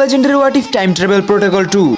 legendary What If Time Travel Protocol 2.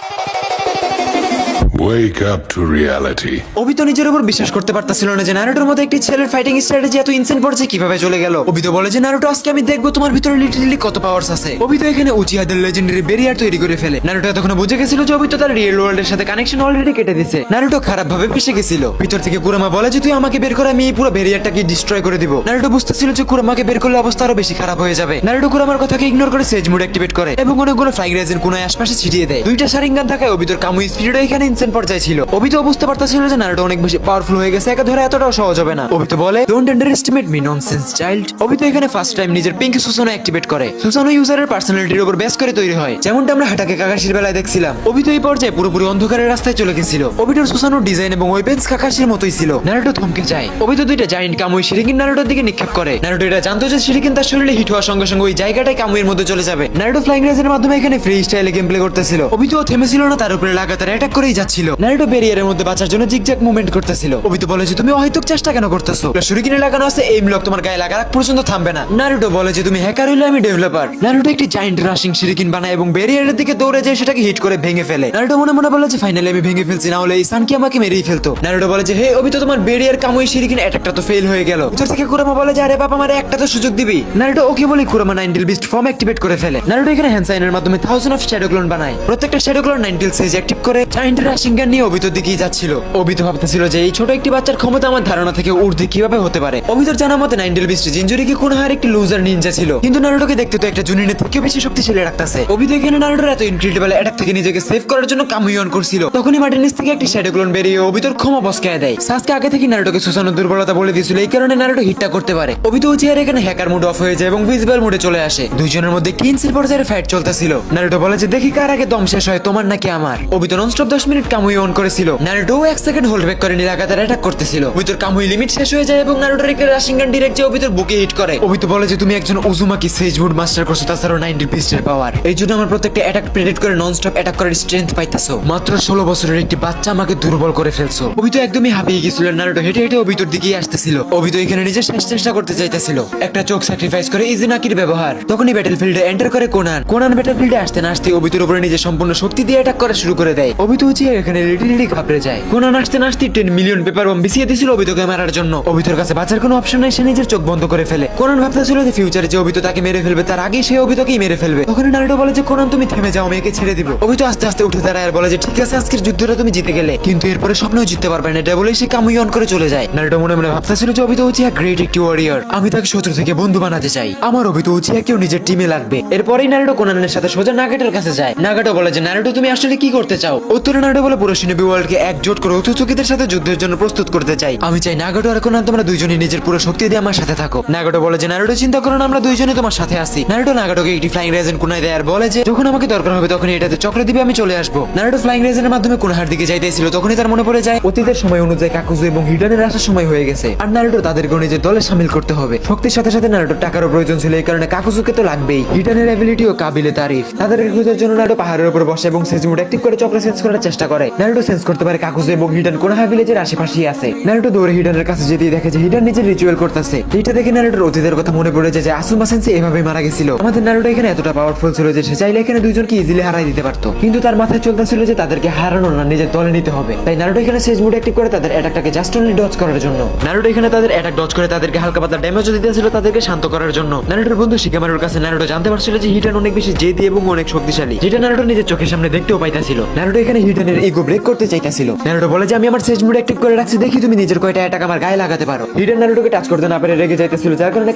Wake up to reality. অবিতো নিজের উপর বিশ্বাস করতে পারতাছিল না যে নারুটোর মতো একটি ছেলের ফাইটিং স্ট্র্যাটেজি এত ইনসেন পর্যায়ে কিভাবে চলে গেল। অবিতো বলে যে নারুটো আজকে আমি দেখবো তোমার ভিতরে লিটারালি কত পাওয়ারস আছে। অবিতো এখানে উচিহাদের লেজেন্ডারি ব্যারিয়ার তৈরি করে ফেলে। নারুটো তখন বুঝে গেছিল যে অবিতো তার রিয়েল ওয়ার্ল্ডের সাথে কানেকশন অলরেডি কেটে দিয়েছে। নারুটো খারাপ ভাবে ফেসে গেছিল। ভিতর থেকে কুরামা বলে যে তুই আমাকে বের করে আমি এই পুরো ব্যারিয়ারটাকে ডিস্ট্রয় করে দিব। নারুটো বুঝতেছিল যে কুরামাকে বের করলে অবস্থা আরো বেশি খারাপ হয়ে যাবে। নারুটো কুরামার কথাকে ইগনোর করে সেজ মোড অ্যাক্টিভেট করে এবং অনেকগুলো ফ্লাইং রেজেন কোনায় আশপাশে ছিটিয়ে দেয়। দুইটা শারিঙ্গান থাকায় অবিতোর কামুই স্পিডও এখানে ইনসেন পর্যায়ে ছিল। অবিতো বুঝতে পারতেছিল যে নারুটো অনেক বেশি পাওয়ারফুল হয়ে গেছে, একা ধরে এতটাও সহজ হবে না। অবিতো বলে don't underestimate me nonsense child. Obito এখানে ফার্স্ট টাইম নিজের পিঙ্ক সুসানো অ্যাক্টিভেট করে। সুসানো ইউজারের পার্সোনালিটির উপর বেস করে তৈরি হয়, যেমনটা আমরা হাটাকে কাকাশির বেলায় দেখছিলাম। অবিতো এই পর্যায়ে পুরোপুরি অন্ধকারের রাস্তায় চলে গেছিল। অবিতোর সুসানোর ডিজাইন এবং ওয়েপেন্স কাকাশির মতোই ছিল। নারুটো থমকে যায়। অবিতো দুইটা জায়ান্ট কামুই শিরিকিন নারুটোর দিকে নিক্ষেপ করে। নারুটো এটা জানতো যে শিরিকিন তার শরীরে হিট হওয়ার সঙ্গে সঙ্গে ওই জায়গাটাই কামুইয়ের মধ্যে চলে যাবে। নারুটো ফ্লাইং রেজের মাধ্যমে এখানে ফ্রি স্টাইলে গেম প্লে করতেছিল। অবিতো থেমেছিল না, তার উপরে লাগাতার অ্যাটাক করেই যাচ্ছিল। নারুটো ব্যারিয়ারের মধ্যে বাঁচার জন্য জিগজ্যাগ মুভমেন্ট করতেছিল। অবিতো বলে যে তুমি অহেতুক চেষ্টা কেন করতেছো? শুরিকিনে লাগানো আছে এইম লক, তোমার গায়ে লাগার আগ পর্যন্ত থামবে না। নারুটো বলে যে তুমি হ্যাকার হইলে আমি ডেভেলপার। নারুটো একটি জায়ান্ট রাশিং শিরিকিন বানায় এবং ব্যারিয়ারের দিকে দৌড়ে যায় সেটাকে হিট করে ভেঙে ফেলে। নারুটো মনে মনে বলে যে ফাইনালি আমি ভেঙে ফেলছি, না হলে এই সানকি আমাকে মেরেই ফেলতো। নারুটো বলে যে হে অবিতো তোমার ব্যারিয়ার কামুই শিরিকিন অ্যাটাকটা তো ফেল হয়ে গেল। ভিতর থেকে কুরামা বলে যে আরে বাবা আমারে একটা তো সুযোগ দিবি। নারুটো ওকে বলে কুরামা নাইনটেল বিস্ট ফর্ম অ্যাক্টিভেট করে ফেলে। নারুটো এখানে হ্যান্ডসাইনের মাধ্যমে 1000 অফ শ্যাডো ক্লোন বানায়। প্রত্যেকটা শ্যাডো ক্লোন নাইনটেল সেজ অ্যাক্টিভ করে জায়ান্ট রাশিং গান নিয়ে অবিতোর দিকেই যাচ্ছিল। অবিতো ভাবতেছিল যে এই ছোট একটি বাচ্চার ক্ষমতা আমার ধারণা থেকে ঊর্ধ্বে কিভাবে হতে পারে। অবিতোর জানা মতে নাইনটেল বিস্ট জিনজুরিকে কোনোহার একটি লুজার নিনজা ছিল, কিন্তু নারুটোকে দেখতে তো একটা জুনিনের থেকেও বেশি শক্তিশালী রাখতেছে। অবিতো এখানে নারুটোর এত ইনক্রেডিবল অ্যাটাক থেকে নিজেকে সেভ করার জন্য কামুই অন করছিল। তখনই মাটির নিচ থেকে একটি শ্যাডো ক্লোন বেরিয়ে অবিতোর ক্ষমা বসকায় দেয়। সাসকে আগে থেকে নারুটোকে সুসানোর দুর্বলতা বলে দিয়েছিল, এই কারণে নারুটো হিটটা করতে পারে। অবিতো উচিহার এখানে হ্যাকার মোড অফ হয়ে যায় এবং ভিজিবল মোডে চলে আসে। দুইজনের মধ্যে কিনসের পর্যায়ে ফাইট চলতেছিল। নারুটো বলে যে দেখি কার আগে দম শেষ হয়, তোমার নাকি আমার। অবিতো ননস্টপ 10 মিনিট কামুই অন করেছিল। নারুটো 1 সেকেন্ড হোল্ড ব্যাক করে লাগাতার অ্যাটাক করতেছিল। অবিতোর কামুই লিমিট শেষ হয়ে যায় এবং নারুটোর একটা রাশিংগান ডিরেক্ট যে অবিতোর বুকে হিট করে। অবিতো বলে যে তুমি একজন উজুমাকি সেজ মোড মাস্টার করছো, তাছাড়াও 90 বিস্টের পাওয়ার, এই জন্য আমার প্রত্যেকটা অ্যাটাক প্রেডিক্ট করে ননস্টপ অ্যাটাক করার স্ট্রেংথ পাইতাছো। মাত্র 16 বছরের একটি বাচ্চা আমাকে দুর্বল করে ফেলছো। অবিতো একদমই হাঁপিয়ে গিয়েছিল। নারুটো হেঁটে হেঁটে অবিতোর দিকেই আসতেছিল। অবিতো এখানে নিজের শেষ চেষ্টা করতে চাইতেছিল, একটা চোখ স্যাক্রিফাইস করে ইজুনাকির ব্যবহার। তখনই ব্যাটেলফিল্ডে এন্টার করে কোনান ব্যাটেলফিল্ডে আসতে না আসতে অবিতোর উপরে নিজের সম্পূর্ণ শক্তি দিয়ে অ্যাটাক করা শুরু করে দেয়। অবিতো উচিয়ে এখানে লিটারালি ঘাবড়ে যায়। কোনান আসতে না আসতে 10 মিলিয়ন পেপার বম বিছিয়ে দিয়েছিল অবিতোকে মারার জন্য। অবিতোর কাছে বাঁচার কোনো অপশন নাই, সে নিজের চোখ বন্ধ করে ফেলে। কোনান ভাবতেছিল যে ফিউচারে যে অবিতো তাকে মেরে ফেলবে তার আগেই সে অবিতোকেই মেরে ফেলবে। তখন নারুটো বলে যে কোনান তুমি থেমে যাও, আমি একে ছেড়ে দিব। অবিতো আস্তে আস্তে উঠে দাঁড়ায় আর বলে যে ঠিক আছে আজকের যুদ্ধটা তুমি জিতে গেলে, কিন্তু এরপরে স্বপ্নও জিততে পারবে না, এটা বলে সে কামুই অন করে চলে যায়। নারুটো মনে মনে ভাবতেছিল যে অবিতো উচিয়া গ্রেট একটি ওয়ারিয়র, আমি তাকে শত্রু থেকে বন্ধু বানাতে চাই, আমার অবিতো উচিয়া কেউ নিজের টিমে লাগবে। এরপরেই নারুটো কোনানের সাথে সোজা নাগাটোর কাছে যায়। নাগাটো বলে যে নারুটো তুমি আসলে কি করতে চাও? উত্তরে নারুটো বলে পুরো শিনোবি ওয়ার্ল্ডকে একজোট করে উৎসুকিদের সাথে যুদ্ধের জন্য প্রস্তুত করতে চাই। আমি চাই নাগাটো আর কোনান তোমরা দুইজনই নিজের পুরো শক্তি দিয়ে আমার সাথে থাকো। নাগাটো বলে যে নারুটো চিন্তা করো না, আমরা দুইজনই তোমার সাথে আছি। নারুটো নাগাটোকে একটি ফ্লাইং রেজেন কোনায় দেয় আর বলে যে যখন আমাকে দরকার হবে তখন এটাতে চক্র দিবে, আমি চলে আসবো। নারুটো ফ্লাইং রেজেনের মাধ্যমে কোনাহার দিকে যাইতেছিল, তখনই তার মনে পড়ে যায় অতীতের সময় অনুযায়ী কাকুজু এবং হিডানের আসার সময় হয়ে গেছে আর নারুটো তাদেরকে নিজের দলে শামিল করতে হবে। শক্তির সাথে সাথে নারুটোর টাকারও প্রয়োজন ছিল, এই কারণে কাকুজুকে তো লাগবেই। হিডানের অ্যাবিলিটি ও কাবিলে তারিফ। তাদেরকে খোঁজার জন্য নারুটো পাহাড়ের উপর বসে এবং সেজ মোড অ্যাক্টিভ করে চক্র সেন্স করার চেষ্টা করে। নারুটো সেন্স করতে পারে কাকুজু এবং হিডান কোনাহা ভিলেজের আশেপাশেই আছে। নারুটো দৌড়ে হিডানের কাছে যেতেই দেখে যে হিডান নিজের রিচুয়াল করতেছে। এটা দেখে নারুটোর অতীতের কথা মনে পড়ে যায় যে আসুমা সেন্সেই এভাবেই মারা গেছিল। আমাদের নারুটো এখানে এতটা পাওয়ারফুল ছিল যে সে চাইলে এখানে দুইজনকে ইজিলি হারাই দিতে পারতো, কিন্তু তার মাথায় চলতেছিল যে তাদেরকে হারানো না, নিজের দলে নিতে হবে। তাই নারুটো এখানে সেজ মোড অ্যাক্টিভ করে তাদের অ্যাটাকটাকে জাস্ট অনলি ডজ করার জন্য। নারুটো এখানে তাদের অ্যাটাক ডজ করে তাদেরকে হালকা পাতলা ড্যামেজও দিতেছিল তাদেরকে শান্ত করার জন্য। নারুটোর বন্ধু শিকামারুর কাছে নারুটো জানতে পারছিল যে হিডান অনেক বেশি জেদি এবং অনেক শক্তিশালী, যেটা নারুটো নিজের চোখের সামনে দেখতেও পাইতাছিল। নারুটো এখানে হিডানের ইগো ব্রেক করতে চাইতাছিল। নারুটো বলে যে আমি আমার সেজ মোড অ্যাক্টিভ করে রাখছি, দেখি তুমি নিজের কয়টা অ্যাটাক আমার গায়ে লাগাতে পারো। হিডান নারুটোকে টাচ করতে না পেরে রেগে যাইতেছিল, যার কারণে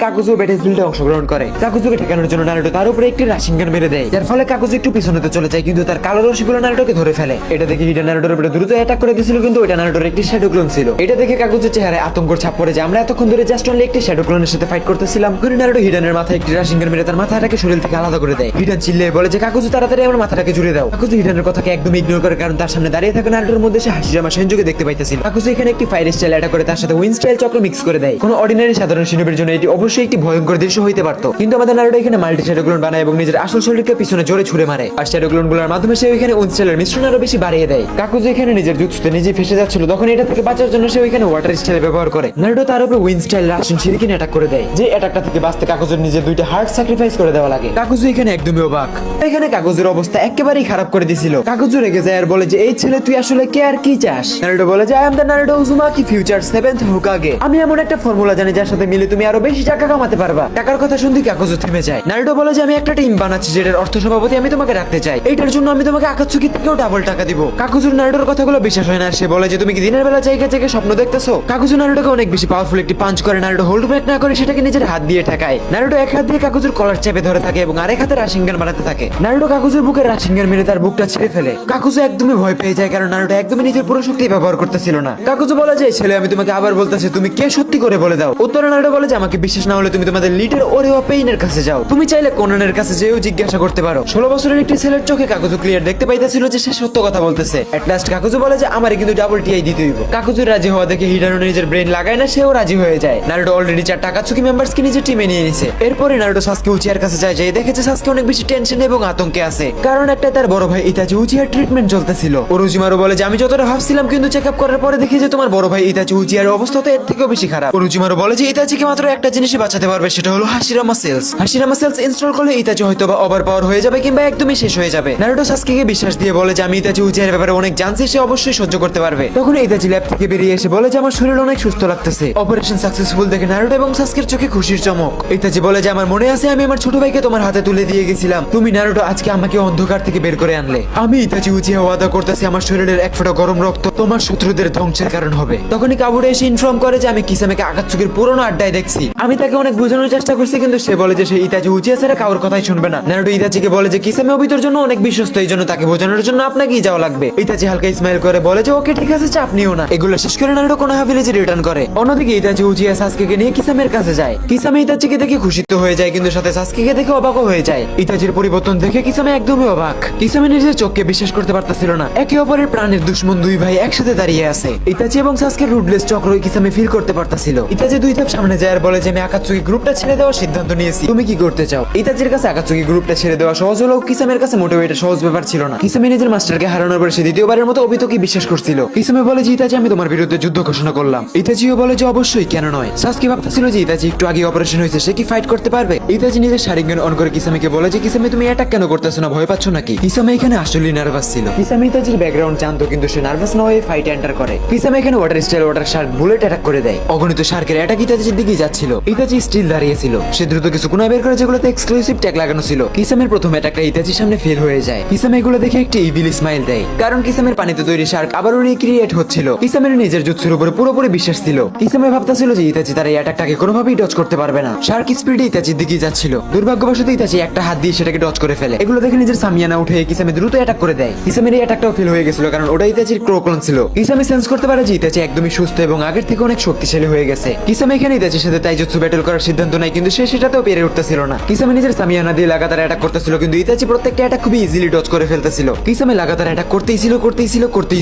কাকুজু ব্যাটেলফিল্ডে অংশগ্রহণ করে। কাকুজুকে ঠেকানোর জন্য নারুটো তার উপরে একটি রাশিংগান মেরে দেয়, যার ফলে কাকুজু একটু পিছনেতে চলে যায়, কিন্তু তার কালো রশিগুলো নারুটোকে ধরে ফেলে। এটা দেখে হিডান নারুটোর উপরে দ্রুত অ্যাটাক করে দিয়েছিল, কিন্তু ওটা নারুটোর একটি শ্যাডো ক্লোন ছিল। এটা দেখে কাকুজুর চেহারায় আতঙ্কর ছাপ পড়ে যায়। আমরা এতক্ষণ ধরে জাস্ট অনলি একটি শ্যাডো ক্লোনের সাথে ফাইট করতেছিলাম, কিন্তু নারুটো হিডানের মাথায় একটি রাশিংগান মেরে তার মাথাটাকে শরীর থেকে আলাদা করে দেয়। হিডান চিল্লিয়ে বলে যে কাকুজু তাড়াতাড়ি আমার মাথাটাকে জুড়ে দাও। কাকুজু হিডানের কথাকে একদম ইগনোর করে, কারণ তার সামনে দাঁড়িয়ে থাকা নারুটোর মধ্যে সে হাশিরামা সেনজুকে দেখতে পাইতেছিল। কাকুজু এখানে একটি ফায়ার স্টাইল অ্যাটাক করে তার সাথে উইন্ড স্টাইল চক্র মিক্স করে দেয়। কোনো অর্ডিনারি সাধারণ শিনোবির জন্য এটি অবশ্যই একটি ভয়ঙ্কর দৃশ্য হইতে পারত, কিন্তু আমাদের নারুটো এখানে মাল্টি শ্যাডোগ্লোন বানায় এবং নিজের আসল শরীরকে পিছনে জোরে ছুড়ে মারে, আর শ্যাডোগ্লোন গুলোর মাধ্যমে সে এখানে উইন্ড স্টাইলের মিশ্রণ আরো বেশি বাড়িয়ে দেয়। কাকুজু এখানে নিজের জুৎসুতে নিজে ফেসে যাচ্ছিল, তখন এটা থেকে বাঁচার জন্য সে এখানে ওয়াটার স্টাইল ব্যবহার করে। নারুটো তার উপর উইন্ড স্টাইল রাশিয়ান শিরিকেন অ্যাটাক করে দেয়, যে অ্যাটাকটা থেকে বাঁচতে কাকুজুর নিজের দুইটা হার্ট স্যাক্রিফাইস করে দেওয়া লাগে। কাকুজু এখানে একদমই অবাক, এখানে কাকুজুর অবস্থা একেবারেই খারাপ করে দিছিল। কাকুজু রেগে যায় আর বলে যে এই ছেলে তুই আসলে কে আর কি চাস? নারুটো বলে যে I am the Naruto Uzumaki future 7th হোকাগে। আমি এমন একটা ফর্মুলা জানি যার সাথে মিলে তুমি আরো বেশি টাকা কামাতে পারবা। টাকার কথা শুনতে কাকুজু থেমে যায়। নারুটো বলে যে আমি একটা টিম বানাচ্ছি যেটার অর্থ সভাপতি আমি তোমাকে রাখতে চাই, এইটার জন্য আমি তোমাকে আকাতসুকি থেকেও ডাবল টাকা দিব। কাকুজুর নারুটোর কথাগুলো বিশ্বাস হয় না, সে বলে যে তুমি কি দিনের বেলা জায়গা জায়গায় স্বপ্ন দেখতেছো? কাকুজু নারুটোকে অনেক বেশি পাওয়ারফুল একটি পাঞ্চ করে। নারুটো হোল্ড ব্যাক না করে সেটাকে নিজের হাত দিয়ে ঠেকায়। নারুটো এক হাত দিয়ে কাকুজুর কলার চেপে ধরে থাকে এবং আরেক হাতে রাশিঙ্গান বানাতে থাকে। নারুটো কাকুজুর বুকে রাশিঙ্গান মেরে তার বুকটা ছিঁড়ে ফেলে। কাকুজু একদমই ভয় পেয়ে যায়, কারণ নারুটো একদমই নিজের পুরো শক্তি ব্যবহার করতেছিল না। কাকুজু বলে যে ছেলে আমি তোমাকে আবার বলতেছি তুমি কে, সত্যি করে বলে দাও। উত্তরে নারুটো বলে যে আমাকে বিশ্বাস না হলে তুমি তোমাদের লিডার ওরেওয়া পেইনের কাছে যাও, তুমি চাইলে কোনানের কাছে যেও জিজ্ঞাসা করতে পারো। 16 বছরের একটি ছেলের চোখে কাকুজু ক্লিয়ার দেখতে পাইতেছিল যে সে সত্য কথা বলতেছে। এট লাস্ট কাকুজু বলে যে আমারে কিন্তু ডাবল টিআই দিতে হইব। কাকুজু রাজি হওয়া দেখে হিডানো নিজের ব্রেন লাগায় না, সেও রাজি হয়ে যায়। নারুটো অলরেডি 4 আকাতসুকি মেম্বারসকে নিজের টিমে নিয়ে নিছে। এরপরে নারুটো সাসকে উচিয়ার কাছে যায়, যে দেখেছে সাসকে অনেক বেশি টেনশন এবং আতঙ্কে আছে, কারণ একটা তার বড় ভাই ইতাচি উচিয়ার ট্রিটমেন্ট চলতেছিল। ওরোজিমারু বলে যে আমি যতটা ভাবছিলাম, কিন্তু চেকআপ করার পরে দেখি যে তোমার বড় ভাই ইতাচি উচিয়ার অবস্থা তো এর থেকেও বেশি খারাপ। ওরোজিমারু বলে যে ইতাচিকে মাত্র একটা জিনিসই বাঁচাতে পারবে, সেটা হলো হাশিরামা সেলস। হাশিরামা সেলস ইনস্টল করলে ইতাচি হয়তো বা ওভার পাওয়ার হয়ে যাবে কিংবা একদমই শেষ হয়ে যাবে। নারুটো সাসকেকে বিশ্বাস দিয়ে বলে যে আমি ইতাচি উচিয়ার ব্যাপারে অনেক জানছি, সে অবশ্যই সহ্য করতে পারবে। তখন ইতাচি ল্যাব থেকে বেরিয়ে এসে বলে যে আমার শরীর অনেক সুস্থ লাগতেছে। অপারেশন সাকসেসফুল দেখে নারুটো এবং সাসকের চোখে খুশির চমক। ইতাচি বলে যে আমার মনে আছে আমি আমার ছোট ভাইকে তোমার হাতে তুলে দিয়ে গেছিলাম, তুমি নারুটো আজকে আমাকে অন্ধকার থেকে বের করে আনলে। আমি ইতাচি উচিয়া ওয়াদা করতেছি আমার শরীরের এক ফোঁটা গরম রক্ত তোমার শত্রুদের ধ্বংসের কারণ হবে। তখনই কাবুরে এসে ইনফর্ম করে যে আমি কিসামেকে আকাতসুকির পুরনো আড্ডায় দেখছি। আমি তাকে অনেক বোঝানোর চেষ্টা করছি, কিন্তু সে বলে যে সে ইতাচি উচিয়া ছাড়া কারোর কথাই শুনবে না। নারুটো ইতাচিকে বলে যে কিসামে অবিতর জন্য অনেক বিশ্বস্ত, এই জন্য তাকে বোঝানোর জন্য আপনাকেই যাওয়া লাগবে। ইতাচি হালকা স্মাইল করে বলে যে ওকে ঠিক আছে, চাপ নিও না। এগুলো শেষ করে নারুটো কোনোহা ভিলেজে রিটার্ন করে। অন্যদিকে ইতাচি উচিয়া সাসকেকে নিয়ে কিসামের কাছে যায়। কিসামে ইতাচিকে দেখে খুশি তো হয়ে যায়, কিন্তু সাথে সাসকেকে দেখে অবাকও হয়ে যায়। ইতাচির পরিবর্তন দেখে কিসামে একদমই অবাক। কিসামে নিজের চোখকে বিশ্বাস করতে পারতেছিল না, একে অপরের প্রাণের দুশ্মন দুই ভাই একসাথে দাঁড়িয়ে আছে। ইতাচি এবং সাসকের রুডলেস চক্র কিসামে ফিল করতে পারতেছিল। ইতাচি দুই ধাপ সামনে যায় আর বলে যে আমি আকাতসুকি গ্রুপটা ছেড়ে দেওয়ার সিদ্ধান্ত নিয়েছি, তুমি কি করতে চাও? ইতাচির কাছে আকাতসুকি গ্রুপটা ছেড়ে দেওয়া সহজ হলেও কিসামের কাছে মোটেও এটা সহজ ব্যাপার ছিল না। কিসামে নিজের মাস্টারকে হারানোর পর সে দ্বিতীয়বারের মতো অবিতকে বিশ্বাস করছিল। কিসামে বলে যে ইতাচি আমি তোমার বিরুদ্ধে যুদ্ধ ঘোষণা করলাম। ইতাচিও বলে যে অবশ্যই, কেন নয়। সাসকে ভাবতেছিল যে ইতাচি একটু আগে অপারেশন হয়েছে, সে কি ফাইট করতে পারবে। ইতাচি নিজের শারীরিক অন করে কিসামেকে বলে যে কিসামে তুমি অ্যাটাক কেন করতেছো না, ভয় পাচ্ছ নাকি? কিসামে এখানে আসলেই নার্ভাস ছিল। কিসামে ইতাচির ব্যাকগ্রাউন্ড জানতো, কিন্তু সে নার্ভাস না হয়ে ফাইট এন্টার করে। কিসামে এখানে water style water Shark bullet attack করে দেয়। অগণিত শার্কের অ্যাটাক ইতাচির দিকে যাচ্ছিল। ইতাচি স্টিল দাঁড়িয়ে ছিল। সে দ্রুত কিছু কোণা বের করে যেগুলোতে এক্সক্লুসিভ ট্যাগ লাগানো ছিল। কিসামের প্রথম অ্যাটাকটা ইতাচির সামনে ফেল হয়ে যায়। কিসামে এগুলো দেখে একটি ইভিল স্মাইল দেয়, কারণ কিসামের পানিতে তৈরি শার্ক আবারও রিক্রিয়েট হচ্ছিল। কিসামের নিজের জুৎসুর উপরে পুরোপুরি বিশ্বাস ছিল। কিসামে ভাবতেছিল যে ইতাচি তার এই অ্যাটাকটাকে কোনোভাবেই ডজ করতে পারবে না। শার্ক স্পিডে ইতাচির দিকে যাচ্ছিল। দুর্ভাগ্যবশত ইতাচি একটা হাত দিয়ে সেটাকে ডজ করে ফেলে। এগুলো দেখে নিজের সামিয়ানা উঠে কিসামে দ্রুত অ্যাটাক করে দেয়। কিসামের এই অ্যাটাকটাও ফেল হয়ে গেছিল, কারণ ওটা ইতাচির ক্রোকলন ছিল। কিসামে সেন্স করতে পারে যে ইতাচি একদমই সুস্থ এবং আগের থেকে অনেক শক্তিশালী হয়ে গেছে। কিসামে এখানে ইতাচির সাথে তাইজুৎসু ব্যাটল করার সিদ্ধান্ত নেয়, কিন্তু সে সেটাতেও পেরে উঠতেছিল না। কিসামে নিজের সামিয়ানা দিয়ে লাগাতার অ্যাটাক করতেছিল, কিন্তু ইতাচি প্রত্যেকটা অ্যাটাক খুবই ইজিলি ডজ করে ফেলতেছিল। কিসামে লাগাতার অ্যাটাক করতেই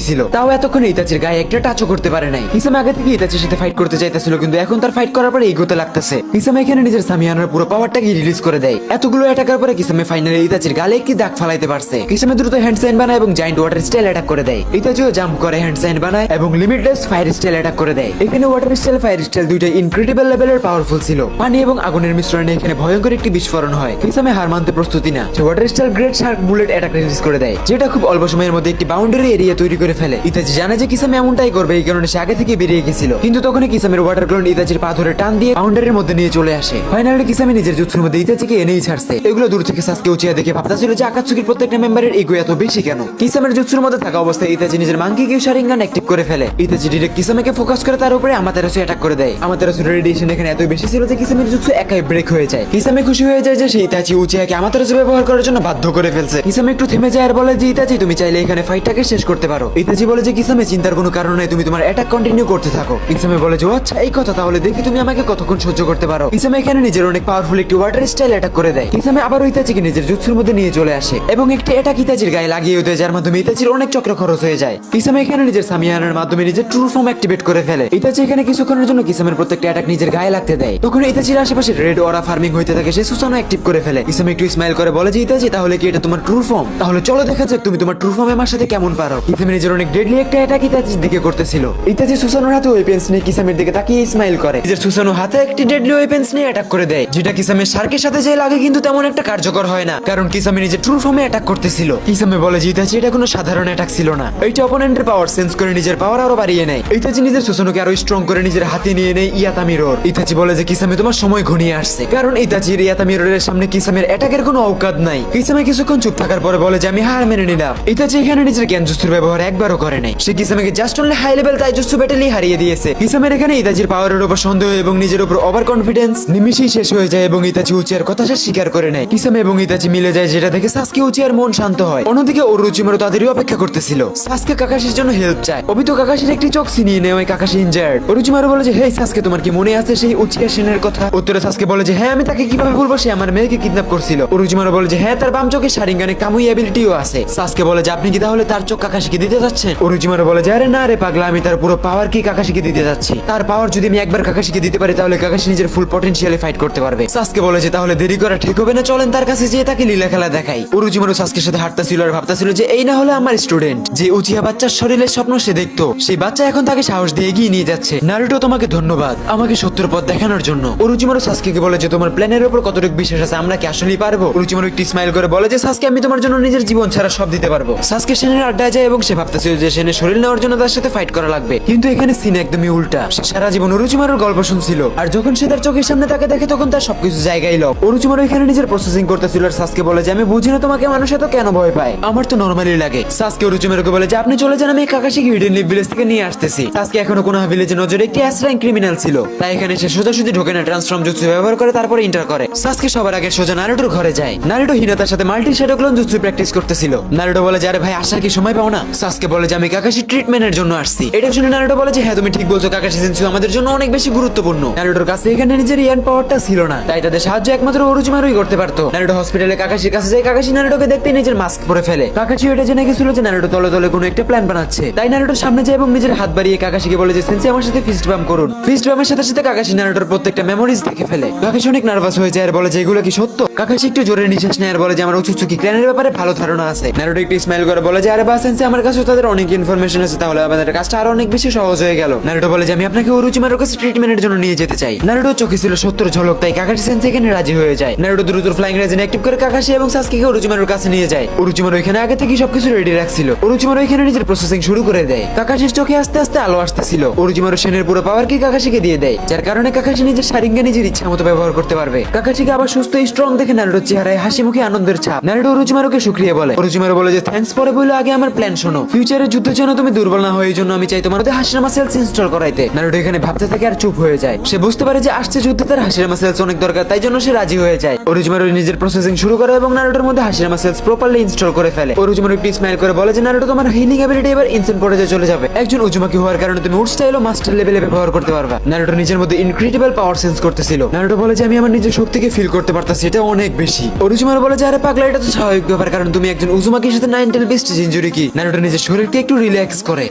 ছিল। তাও এতক্ষণ ইতাচির গায়ে একটা টাচও করতে পারে নাই। কিসামে আগে থেকে ইতাচির সাথে ফাইট করতে চাইতেছিল, কিন্তু এখন তার ফাইট করার পরে এগোতে লাগতেছে। কিসামে এখানে নিজের সামিয়ানার পুরো পাওয়ারটাকে রিলিজ করে দেয়। এতগুলো অ্যাটাকের পরে কিসামে ফাইনালি ইতাচির গালে একটি দাগ ফালাইতে পারছে। কিসামে দ্রুত হ্যান্ড সাইন বানায় এবং জায়ান্ট ওয়াটার স্টাইল অ্যাটাক করে দেয়। ইতাচিও জাম্প করে হ্যান্ড সাইন বানায় এবং লিমিটলেস ফায়ার স্টাইল অ্যাটাক করে দেয়। এখানে ওয়াটার স্টাইল ফায়ার স্টাইল দুইটা ইনক্রেডিবল লেভেলের পাওয়ারফুল ছিল। পানি এবং আগুনের মিশ্রণে এখানে ভয়ঙ্কর একটি বিস্ফোরণ হয়। কিসামে হার মানতে প্রস্তুতি না, সে water style great shark bullet attack release করে দেয়, যেটা খুব অল্প সময়ের মধ্যে একটি বাউন্ডারি এরিয়া তৈরি করে ফেলে। ইতাচি জানে যে কিসামে এমনটাই করবে, এই কারণে সে আগে থেকে বেরিয়ে গেছিল। কিন্তু তখনই কিসামের ওয়াটার ক্লোন ইতাচির পা ধরে টান দিয়ে বাউন্ডারির মধ্যে নিয়ে চলে আসে। ফাইনালি কিসামে নিজের জুৎসুর মধ্যে ইতাচিকে এনেই ছাড়ছে। এগুলো দূর থেকে সাসকে উচিয়া দেখে ভাবতেছিল যে আকাতসুকির প্রত্যেকটা মেম্বারের ইগো এত বেশি কেন। কিসামের জুৎসুর মধ্যে থাকা অবস্থায় ইতাচি নিজের মাঙ্কি কিউ শারিঙ্গান অ্যাক্টিভ করে ফেলে। ইতাচি ডিরেক্ট কিসামেকে ফোকাস করে তার উপরে আমাতেরাসু অ্যাটাক করে দেয়। আমাতেরাসুর রেডিয়েশন এখানে এত বেশি ছিল যে কিসামের জুৎসু একাই ব্রেক হয়ে যায়। কিসামে খুশি হয়ে যায় যে সে ইতাচি উচিয়াকে আমাতেরাসু ব্যবহার করার জন্য বাধ্য করে ফেলছে। কিসামে একটু থেমে যায় আর বলে যে ইতাচি তুমি চাইলে এখানে ফাইটটাকে শেষ করতে পারো। ইতাচি বলে যে কিসামে চিন্তার কোনো কারণ নেই, তুমি তোমার অ্যাটাক কন্টিনিউ করতে থাকো। কিসামে বলে যে আচ্ছা এই কথা, তাহলে দেখি তুমি আমাকে কতক্ষণ সহ্য করতে পারো। কিসামে এখানে নিজের অনেক পাওয়ারফুল একটি ওয়াটার স্টাইল অ্যাটাক করে দেয়। কিসামে আবার ইতাচিকে নিজের জুৎসুর মধ্যে নিয়ে চলে আসে এবং একটি অ্যাটাক ইতাচির গায়ে লাগিয়ে দেয়, যার মাধ্যমে ইতাচির ইতাচির অনেক চক্র খরচ হয়ে যায়। কিসামে এখানে নিজের সামিয়ানার মাধ্যমে নিজের ট্রু ফর্ম অ্যাক্টিভেট করে ফেলে। ইতাচি এখানে কিছুক্ষণের জন্য কিসামের প্রত্যেকটা অ্যাটাক নিজের গায়ে লাগতে দেয়। তখন ইতাচির আশেপাশে রেড অরা ফার্মিং হইতে থাকে, সে সুসানো অ্যাক্টিভ করে ফেলে। কিসামে একটু স্মাইল করে বলে যে ইতাচি তাহলে কি এটা তোমার ট্রু ফর্ম? তাহলে চলো দেখা যাক তুমি তোমার ট্রু ফর্মে আমার সাথে কেমন পারো। কিসামে নিজের অনেক ডেডলি একটা অ্যাটাক ইতাচির দিকে করতেছিল। ইতাচি সুসানোর হাতে ওয়েপেন্স নিয়ে কিসামের দিকে তাকিয়ে স্মাইল করে। নিজের সুসানো হাতে একটি ডেডলি ওয়েপেন্স নিয়ে অ্যাটাক করে দেয়, যেটা কিসামের শার্কের সাথে যে লাগে কিন্তু তেমন একটা কার্যকর হয় না, কারণ কিসামে নিজের ট্রু ফর্মে অ্যাটাক করতেছিল। কিসামে বলে যে ইতাচি এটা কোনো সাধারণ অ্যাটাক ছিল না, এইটা অপোনেন্টের পাওয়ার সেন্স করে নিজের পাওয়ার আরো বাড়িয়ে নেয়। ইতাচি নিজের সুসানোকে আরো স্ট্রং করে নিজের হাতে নিয়ে নেয় ইয়াতামিরোর। ইতাচি বলে যে কিসামে তোমার সময় ঘনিয়ে আসছে, কারণ ইতাচির ইয়াতামিরোরের সামনে কিসামের অ্যাটাকের কোনো অবকাশ নাই। কিসামে কিছুক্ষণ চুপ থাকার পরে বলে যে আমি হার মেনে নিলাম। ইতাচি এখানে নিজের জ্ঞানজুস্তুর ব্যবহার একবারও করে নাই, সে কিসামেকে জাস্ট অনলি হাই লেভেল তাইজুৎসু ব্যাটেলই হারিয়ে দিয়েছে। কিসামের এখানে ইতাচির পাওয়ারের উপর সন্দেহ এবং নিজের উপর ওভার কনফিডেন্স নিমিশেই শেষ হয়ে যায় এবং ইতাচি উচিয়ার কথা সে স্বীকার করে নেয়। কিসামে এবং ইতাচি মিলে যায়, যেটা থেকে সাসকে উচিয়ার মন শান্ত হয়। অন্যদিকে ওরোচিমারু তাদেরই অপেক্ষা করতেছিল। সাসকে কাকাশির জন্য হেল্প চায়। অবিতো কাকাশির একটি চোখ ছিনিয়ে নেয়, ওই কাকাশি ইনজার্ড। ওরোচিমারু বলে যে হেই সাসকে তোমার কি মনে আছে সেই উচিয়া সেনের কথা? উত্তরে সাসকে বলে যে হ্যাঁ, আমি তাকে কিভাবে বলবো, সে আমার মেয়েকে কিডন্যাপ করছিল। ওরোচিমারু বলে যে হ্যাঁ, তার বাম চোখে শারিঙ্গানে কামুই অ্যাবিলিটিও আছে। সাসকে বলে যে আপনি কি তাহলে তার চোখ কাকাশিকে দিতে যাচ্ছেন? ওরোচিমারু বলে যে আরে না রে পাগলা, আমি তার পুরো পাওয়ার কি কাকাশিকে দিতে যাচ্ছি। তার পাওয়ার যদি আমি একবার কাকাশিকে দিতে পারি তাহলে কাকাশি নিজের ফুল পটেনশিয়ালে ফাইট করতে পারবে। সাসকে বলে যে তাহলে দেরি করা ঠিক হবে না, চলেন তার কাছে যেয়ে তাকে লীলা খেলা দেখাই। ওরোচিমারু সাসকের সাথে হাঁটতেছিল আর ভাবতেছিল যে এই না হলে আমার স্টুডেন্ট যে উচিয়া বাচ্চার শরীরের স্বপ্ন সে দেখতো, সেই বাচ্চা এখন তাকে সাহস দিয়ে এগিয়ে নিয়ে যাচ্ছে। নারুটো তোমাকে ধন্যবাদ আমাকে সত্যের পথ দেখানোর জন্য। ওরোচিমারু সাসকেকে বলে যে তোমার প্ল্যানের উপর কতটুকু বিশ্বাস আছে, আমরা কি আসলেই পারবো? ওরোচিমারু একটি স্মাইল করে বলে যে সাসকে আমি তোমার জন্য নিজের জীবন ছাড়া সব দিতে পারবো। সাসকে সেনের আড্ডায় যায় এবং সে ভাবতেছিল যে সেনের শরীর নেওয়ার জন্য তার সাথে ফাইট করা লাগবে, কিন্তু এখানে সিন একদমই উল্টা। সে সারা জীবন ওরোচিমারুর গল্প শুনছিল, আর যখন সে তার চোখের সামনে তাকে দেখে তখন তার সবকিছু জায়গায় লক। ওরোচিমারু এখানে নিজের প্রসেসিং করতেছিল আর সাসকে বলে যে আমি বুঝি না তোমাকে মানুষ এত কেন ভয় পায়, আমার তো নরমালি লাগে। সাসকে ওরোচিমারুকে বলে যে আপনি চলে যান, আমি কাকাশিকে হিডেন লিভ ভিলেজ থেকে নিয়ে আসতেছি। সাসকে এখনো কোন ভিলেজে নজরে একটি এস র্যাঙ্ক ক্রিমিনাল ছিল, তাই এখানে সে সোজাসুজি ঢোকে না, ট্রান্সফর্ম জুৎসু ব্যবহার করে তারপরে এন্টার করে। সাসকে সবার আগে সোজা নারুটোর ঘরে যায়। নারুটো হিনাতার সাথে multi shadow clone jutsu practice করতেছিল। নারুটো বলে যে আরে ভাই আসার কি সময় পাও না? সাসকে বলে যে আমি কাকাশি ট্রিটমেন্টের জন্য আসছি। এটা শুনে নারুটো বলে যে হ্যাঁ তুমি ঠিক বলছো, কাকাশি সেন্সু আমাদের জন্য অনেক বেশি গুরুত্বপূর্ণ। নারুটোর কাছে এখানে নিজের ইয়ান পাওয়ারটা ছিল না, তাই তাদের সাহায্য একমাত্র ওরোচিমারুই করতে পারতো। নারুটো হসপিটালে কাকাশির কাছে যায়। কাকাশি নারুটোকে দেখতে নিজের মাস্ক পরে ফেলে। কাকাশি এটা জেনে গেছিল যে নারুটো তলে তলে কোনো একটা প্ল্যান বানাচ্ছে, তাই নারুটোর সামনে যায় এবং নিজের হাত বাড়িয়ে কাকাশিকে বলে যে সেন্সি আমার সাথে ফিস্ট বাম করুন। ফিস্ট বামের সাথে সাথে কাকাশি নারুটোর প্রত্যেকটা মেমোরিজ দেখে ফেলে। কাকাশি অনেক নার্ভাস হয়ে যায় আর বলে যে এগুলো কি সত্য? কাকাশি একটু জোরে নিঃশ্বাস নেয় আর বলে যে আমার উচুচুকি ক্ল্যানের ব্যাপারে ভালো ধারণা আছে। নারুটো একটু স্মাইল করে বলে যে আরে বা সেন্সি আমার কাছে তাদের অনেক ইনফরমেশন আছে, তাহলে আমাদের কাজটা আরো অনেক বেশি সহজ হয়ে গেল। নারুটো বলে যে আমি আপনাকে ওরোচিমারুর কাছে ট্রিটমেন্টের জন্য নিয়ে যেতে চাই। নারুটোর চোখে ছিল সত্যের ঝলক, তাই কাকাশি সেন্সি এখানে রাজি হয়ে যায়। নারুটো দ্রুত ফ্লাইং রেজিন অ্যাক্টিভ করে কাকাশি এবং সাসকেকে ওরোচিমারুর কাছে নিয়ে যায়। ওরোচিমারু এখানে আগে থেকে সবকিছু রেডি রাখছিল। ওরোচিমারু এখানে নিজের প্রসেসিং শুরু করে দেয়। কাকাশির চোখে আস্তে আস্তে আলো আসতেছিল। ওরোচিমারু সেনের পুরো পাওয়ার কি কাকাশিকে দিয়ে দেয়, যার কারণে কাকাশি নিজের শারিঙ্গা নিজের ইচ্ছা মতো ব্যবহার করতে পারবে। কাকাশিকে আবার সুস্থ স্ট্রং দেখে নারুটোর চেহারায় হাসি মুখে আনন্দের ছাপ। নারুটো ওরোচিমারুকে শুকরিয়া বলে। ওরোচিমারু বলে যে থ্যাঙ্কস, পরে বলে আগে আমার প্ল্যান শোনো। ফিউচারের যুদ্ধের জন্য তুমি দুর্বল না হয়ে, এই জন্য আমি চাই তোমার মধ্যে হাসিরামা সেলস ইনস্টল করাইতে। নারুটো এখানে ভাবতে থাকে আর চুপ হয়ে যায়। সে বুঝতে পারে যে আসছে যুদ্ধে তার হাসিরামা সেলস অনেক দরকার, তাই জন্য সে রাজি হয়ে যায়। ওরোচিমারু নিজের প্রসেসিং শুরু করে এবং নারুটোর মধ্যে হাসিরামা সেলস প্রপারলি ইনস্টল করে ফেলে। ওরোচিমারু একটু স্মাইল করে বলে যে নারুটো তোমার হিলিং এবিলিটি এবার ইনসেন্ট পর্যায়ে চলে যাবে। একজন উজুমাকি হওয়ার কারণে তুমি উড স্টাইল ও মাস্টার লেভেলে ব্যবহার করতে পারবা। নারুটো নিজের মধ্যে ইনক্রেডিবল পাওয়ার সেন্স করতেছিল। নারুটো বলে যে আমি আমার নিজের শক্তিকে ফিল করতে পারতাছি, এটা অনেক বেশি। ওরোচিমারু বলে যে আরে পাগলা, এটা তো স্বাভাবিক ব্যাপার, কারণ তুমি একজন উজুমাকির সাথে 9 বেস্ট ইনজুরি কি। নারুটো নিজের শরীরকে একটু রিল্যাক্স করে।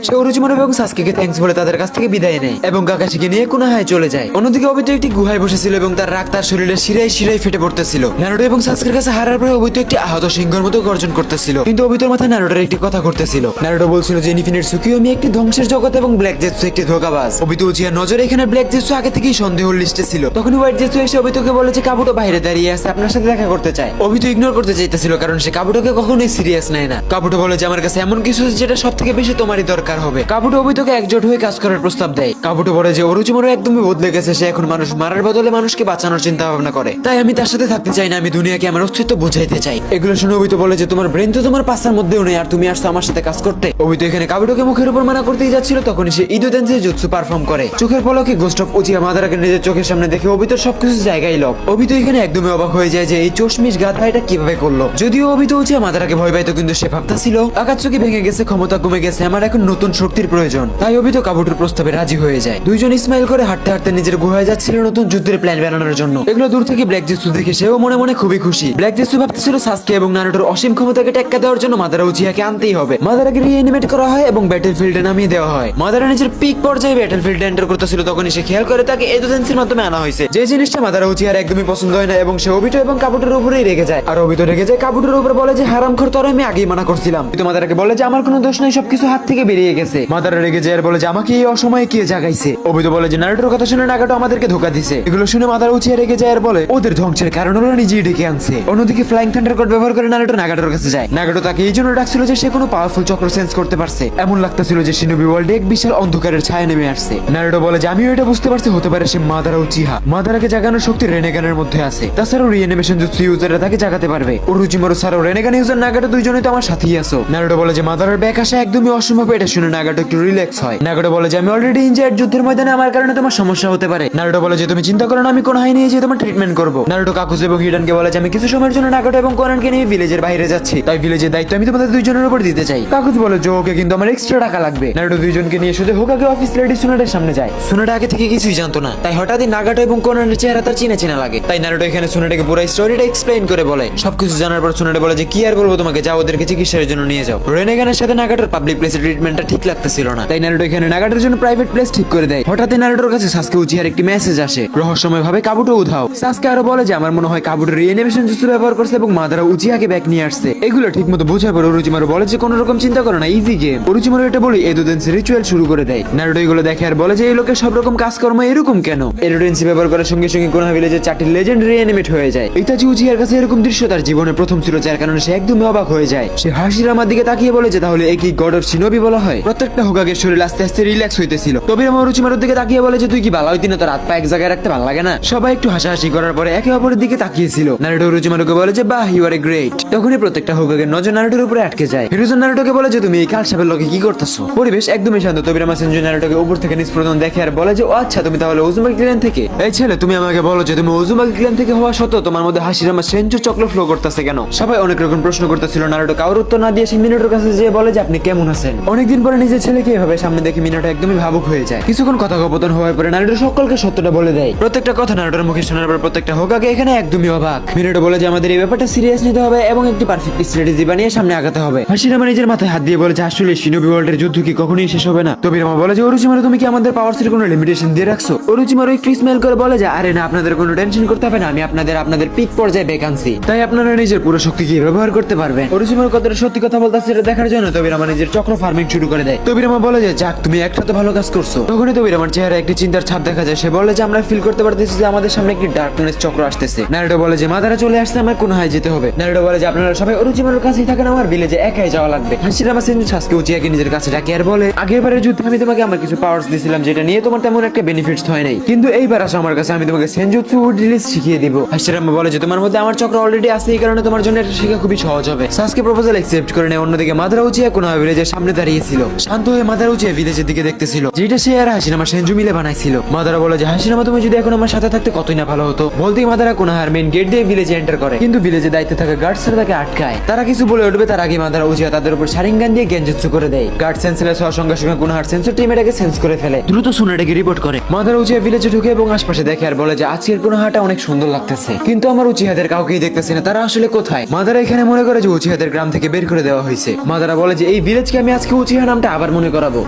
সে ওরোচিমারু এবং সাসকেকে থ্যাঙ্কস বলে তাদের কাছ থেকে বিদায় নেয় এবং কাকাশিকে নিয়ে কোনাহায় চলে যায়। অন্যদিকে অবিতো একটি গুহায় বসেছিল এবং তার রাগ তার শরীরের শিরায় শিরায় ফেটে পড়তেছিল। নারুটো এবং সাসকের কাছে হারার পরে অবিতো একটি আহত সিংহের মতো গর্জন করতেছিল, কিন্তু অবিতোর মাথায় নারুটোর একটি কথা করতেছিল। নারুটো বলছিল যে ইনফিনিট সুকিয়োমি একটি ধ্বংসের জগৎ এবং ব্ল্যাক জেটসু একটি ধোঁকাবাজ। অবিতো উচিয়ার নজরে এখানে ব্ল্যাক জেটসু আগে থেকেই সন্দেহের লিস্টে ছিল। তখন হোয়াইট জেটসু এসে অবিতোকে বলে যে কাবুটো বাইরে দাঁড়িয়ে আছে, আপনার সাথে দেখা করতে চায়। অবিতো ইগনোর করতে চাইতেছিল কারণ সে কাবুটোকে কখনোই সিরিয়াস নেয় না। কাবুটো বলে যে আমার কাছে এমন কিছু আছে যেটা সব থেকে বেশি তোমারই দরকার হবে। কাবুটো অবিতোকে একজোট হয়ে কাজ করার প্রস্তাব দেয়। কাবুটো বলে যে ওরোচিমারু একদমই বদলে গেছে, সে এখন মানুষ মারার বদলে মানুষকে বাঁচানোর চিন্তা ভাবনা করে, তাই আমি তার সাথে থাকতে চাই না, আমি দুনিয়াকে আমার অস্তিত্ব বুঝাইতে চাই। এগুলো শুনে অবিতো বলে যে তোমার ব্রেন তো তোমার পাশার মধ্যেও নেই, আর তুমি আসছো আমার সাথে কাজ করতে। অবিতো এখানে কাবুটোকে মুখের উপর মানা করতেই যাচ্ছিল, তখনই সে ইদোদেনসে জুৎসু পারফর্ম করে। চোখের পলকে গোস্ট অফ উচিয়া মাদারাকে নিজের চোখের সামনে দেখে অবিতোর সবকিছু জায়গায় লক। অবিতো এখানে একদমই অবাক হয়ে যায় যে এই চশমিশ গাধা এটা কিভাবে করলো। যদিও অবিতো উচিয়া মাদারাকে ভয় পাইতো, কিন্তু সে ভাবতাছিল আকাতসুকি ভেঙে গেছে, ক্ষমতা কমে গেছে, আমার এখন নতুন শক্তির প্রয়োজন। তাই অবিতো কাবুটোর প্রস্তাবে রাজি হয়ে যায়। দুইজন স্মাইল করে হাঁটতে হাঁটতে নিজের গুহায় যাচ্ছিল নতুন যুদ্ধের প্ল্যান বানানোর জন্য। এগুলো দূর থেকে ব্ল্যাক জেটসু দেখে সেও মনে মনে খুবই খুশি। ব্ল্যাক জেটসু ভাবতেছিল সাসকে এবং নারুটোর অসীম ক্ষমতাকে টেক্কা দেওয়ার জন্য মাদারা উচিয়াকে আনতেই হবে। মাদারাকে রিঅ্যানিমেট করা হয় এবং ব্যাটলফিল্ডে নামিয়ে দেওয়া হয়। মাদারা নিজের পিক পর্যায়ে ব্যাটলফিল্ডে এন্টার করতেছিল, তখনই সে খেয়াল করে তাকে এজেন্সির মাধ্যমে আনা হয়েছে। যে জিনিসটা মাদারা উচিহার একদমই পছন্দ হয় না এবং সে অবিটো এবং কাবুটোর উপরেই রেগে যায়। আর অবিটো রেগে যায় কাবুটোর উপর, বলে যে হারামখোর, তোর আমি আগেই মানা করছিলাম। কিন্তু মাদারাকে বলে যে আমার কোনো দোষ নাই, সবকিছু হাত থেকে বেরিয়ে গেছে। মাদারা রেগে যায় আর বলে যে আমাকে এই অসময়ে কে জাগাইছে। অবিটো বলে যে নারুটোর কথা শুনে নাগাটো আমাদেরকে ধোকা দিছে। এগুলো শুনে মাদারা উচিহা রেগে যায় আর বলে ওদের ধ্বংসের কারণ ওরা নিজেই ডেকে আনছে। অন্যদিকে ফ্লাইং থান্ডার কোড ব্যবহার করে নারুটো নাগাটোর কাছে যায়। নাগাটো তাকে এই জন্য ডাকছিল যে সে কোনো পাওয়ারফুল চক্র সেন্স করতে পারছে। এমন লাগতেছিল যে শিনোবি ওয়ার্ল্ডে এক বিশাল অন্ধকারের ছায়া নেমে আসছে। নারুটো বলে যে আমিও এটা বুঝতে পারছি, হতে পারে সে মাদারা উচিহা। মাদারাকে জাগানোর শক্তি রেনেগানের মধ্যে আছে। তাছাড়াও রিঅ্যানিমেশন জুৎসু ইউজাররা তাকে জাগাতে পারবে। ওরুচিমারু ছাড়াও রেনেগান ইউজার নাগাটো দুইজনেই তো আমার সাথেই আছো। নারুটো বলে যে মাদারার ব্যাক আসা একদমই অসম্ভব। এটা শুনে নাগাটো একটু রিল্যাক্স হয়। নাগাটো বলে যে আমি অলরেডি ইনজার্ড, যুদ্ধের ময়দানে আমার কারণে তোমার সমস্যা হতে পারে। নারুটো বলে যে তুমি চিন্তা করো না, আমি কোনহাই নিয়ে যে তোমার ট্রিটমেন্ট করবো। নারুটো কাকুজু এবং হিডানকে বলে যে আমি কিছু সময়ের জন্য নাগাটো এবং কোনানকে নিয়ে ভিলেজের বাইরে যাচ্ছি, তাই ভিলেজের দায়িত্ব আমি তোমাদের দুইজনের উপর দিতে চাই। কাকুজু বলে যে ওকে, কিন্তু আমার এক্সট্রা টাকা লাগবে। নারুটো দুইজনকে নিয়ে শুধু হোকাগে অফিস লেডি সুনাডের সামনে যায়। সুনাডা আগে থেকে কিছুই জানতো না, তাই হঠাৎই নাগাটো এবং কোনানের চেহারা তার চিনা চিনা লাগে। তাই নারুটো এখানে সুনাডাকে পুরো স্টোরিটা এক্সপ্লেইন করে বলে। সবকিছু জানার পর সুনাডা বলে যে কি আর বলবো তোমাকে, যাও ওদেরকে চিকিৎসার জন্য নিয়ে যাও। রেনেগানের সাথে নাগাটোর পাবলিক প্লেসে ট্রিটমেন্টটা ঠিক লাগতেছিল না, তাই নারুটো এখানে নাগাটোর জন্য প্রাইভেট প্লেস ঠিক করে দেয়। হঠাৎই নারুটোর কাছে সাসকে উচিহার একটি মেসেজ আসে, রহস্যময় ভাবে কাবুটো উধাও। সাসকে আরো বলে যে আমার মনে হয় কাবুটো রিঅ্যানিমেশন জুৎসু ব্যবহার করছে এবং মাদারা উচিহাকে ব্যাক নিয়ে আসছে। এগুলো ঠিকমতো বোঝার পর ওরুচিমারু বলে যে কোনো রকম চিন্তা করো না, ইজি গেম। ওরুচিমারু এটা বলে এদোদেন্সি রিচুয়াল শুরু করে দেয়। নারুটো এগুলো দেখে আর বলে যে এই লোকের সব রকম কাজকর্ম এরকম কেন। এদোদেন্সি ব্যবহার করার সঙ্গে সঙ্গে কোনহা ভিলেজের 4টি লেজেন্ড রিঅ্যানিমেট হয়ে যায়। ইতাচি উচিহার কাছে এরকম দৃশ্য তার জীবনে প্রথম ছিল, যার কারণে সে একদমই অবাক হয়ে যায়। সে হাসিরামার দিকে তাকিয়ে বলে যে তাহলে এই কি গড অফ শিনোবি বলা হয়? প্রত্যেকটা হোকাগের শরীর আস্তে আস্তে রিল্যাক্স হইতেছিল। তবিরামা ওরুচিমারুর দিকে তাকিয়ে বলে যে তুই কি ভালো হইতি না, তোর হাত পা এক জায়গায় রাখতে ভালো লাগে না? সবাই একটু হাসাহাসি করার পরে একে অপরের দিকে তাকিয়েছিল। নারুটো ওরুচিমারুকে বলে যে বাহ, ইউ আর এ গ্রেট। তখনই প্রত্যেকটা হোকাগের নজর নারুটোর উপরে আটকে যায়। হিরোজন নারুটোকে বলে যে তুমি এই কাল সাপের লগে কি করতেছো? পরিবেশ একদমই শান্ত। তবিরামা সেনজু নারুটোকে উপর থেকে নিষ্প্রদন দেখে আর বলে যে ও আচ্ছা, তুমি তাহলে ওজুমাকি ক্ল্যান থেকে। এই ছেলে, তুমি আমাকে বলো যে তুমি ওজুমাকি ক্ল্যান থেকে হওয়া সত্ত্বেও তোমার মধ্যে হাসিরামা সেনজু চক্র ফ্লো করতেছে কেন? সবাই অনেক রকম প্রশ্ন করতেছিল। নারুটো কারোর উত্তর না দিয়ে সে মিনাটোর কাছে যেয়ে বলে যে আপনি কেমন আছেন? অনেকদিন পরে নিজের ছেলেকে এভাবে সামনে দেখে মিনাটো একদমই ভাবুক হয়ে যায়। কিছুক্ষণ কথোপকথন হওয়ার পরে নারুটো সকলকে সত্যটা বলে দেয়। প্রত্যেকটা কথা নারুটোর মুখে শোনার পর প্রত্যেকটা হোকাগে এখানে একদমই অবাক। মিনাটো বলে যে আমাদের এই ব্যাপারটা সিরিয়াস নিতে হবে এবং একটি পারফেক্ট স্ট্র্যাটেজি বানিয়ে সামনে আগাতে হবে। হাসিরামা নিজের মাথায় হাত দিয়ে বলে যে আসলে শিনোবি ওয়ার্ল্ডের যুদ্ধ কি কখনোই শেষ হবে না? তবিরামা বলে যে ওরুচিমারু, তুমি কি আমাদের পাওয়ারসের কোনো লিমিটেশন দিয়ে রাখছো? ওরুচিমারু একটু স্মাইল করে বলে যে আরে না, আপনাদের কোনো টেনশন করতে হবে না, আমি আপনাদের পিক পর্যায়ে ভ্যাকান্সি, তাই আপনারা নিজের পুরো শক্তিকে ব্যবহার করতে পারবেন। ওরুচিমারু কতটা সত্যি কথা বলতেছে এটা দেখার জন্য তবিরামা নিজের চক্র ফার্মিং শুরু করে দেয়। তবিরামা বলে যে যাক, তুমি একটা তো ভালো কাজ করছো। তখনই তবিরামার চেহারা একটি চিন্তার ছাপ দেখা যায়। সে বলে যে আমরা ফিল করতে পারতেছি যে আমাদের সামনে একটি ডার্কনেস চক্র আসতেছে। নারুটো বলে যে মাদারা চলে আসছে, আমার কোনহায় যেতে হবে। নারুটো বলে যে আপনারা সবাই ওরুচিমারুর কাছেই থাকেন, আমার ভিলেজে একাই যাওয়া লাগবে। হাসিরামা সেনজু সাসকে উচিহাকে নিজের কাছে ডাকে আর বলে আগেরবারের যুদ্ধে আমি তোমাকে আমার কিছু পাওয়ার্স দিয়েছিলাম, যেটা নিয়ে তোমার তেমন একটা বেনিফিটস হয় নাই, কিন্তু এইবার আসো আমার কাছে, আমি তোমাকে সেনজুৎসু রিলিজ শিখিয়ে দিব। হাসিরামা বলে যে তোমার মধ্যে আমার চক্র অলরেডি আছে, এই কারণে তোমার জন্য এটা শেখা খুবই সহজ হবে। সাসকে প্রপোজাল অ্যাকসেপ্ট করে নেয়। অন্যদিকে মাদারা উচিহা কোনহা ভিলেজের সামনে দাঁড়িয়েছিল, শান্ত হয়ে মাদারা উচিহা ভিলেজের দিকে দেখতেছিল, যেটা সে আর হাসিরামা সেনজু মিলে বানাইছিল। মাদারা বলে যে হাসিরামা, তুমি যদি এখন আমার সাথে থাকতে কতই না ভালো হতো। বলতেই মাদারা কোনহার মেইন গেট দিয়ে ভিলেজে এন্টার করে, কিন্তু ভিলেজে দায়িত্বে থাকা গার্ডসরা তাকে আটকায়। তারা কিছু বলে উঠবে তার আগে মাদারা উচিহা তাদের উপর শারিঙ্গান দিয়ে গেনজুৎসু করে দেয়। গার্ড সেন্সলেস হওয়ার সঙ্গে সঙ্গে কোনহার সেন্সর টিম এটাকে সেন্স করে ফেলে, দ্রুত সুনাটাকে রিপোর্ট করে। মাদারা উচিহা ভিলেজে ঢুকে এবং আশপাশে দেখে আর বলে যে আজকের কোনহাটা অনেক সুন্দর লাগতেছে, কিন্তু আমার উচিহাদের কাউকেই দেখতেছি না, তারা আসলে কোথায়? মাদারা এখানে মনে করে যে উচিহাদের গ্রাম থেকে বের করে দেওয়া হয়েছে। মাদারা বলে যে এই ভিলেজকে আমি আজকে উচিহা নামটা আবার মনে করাবো।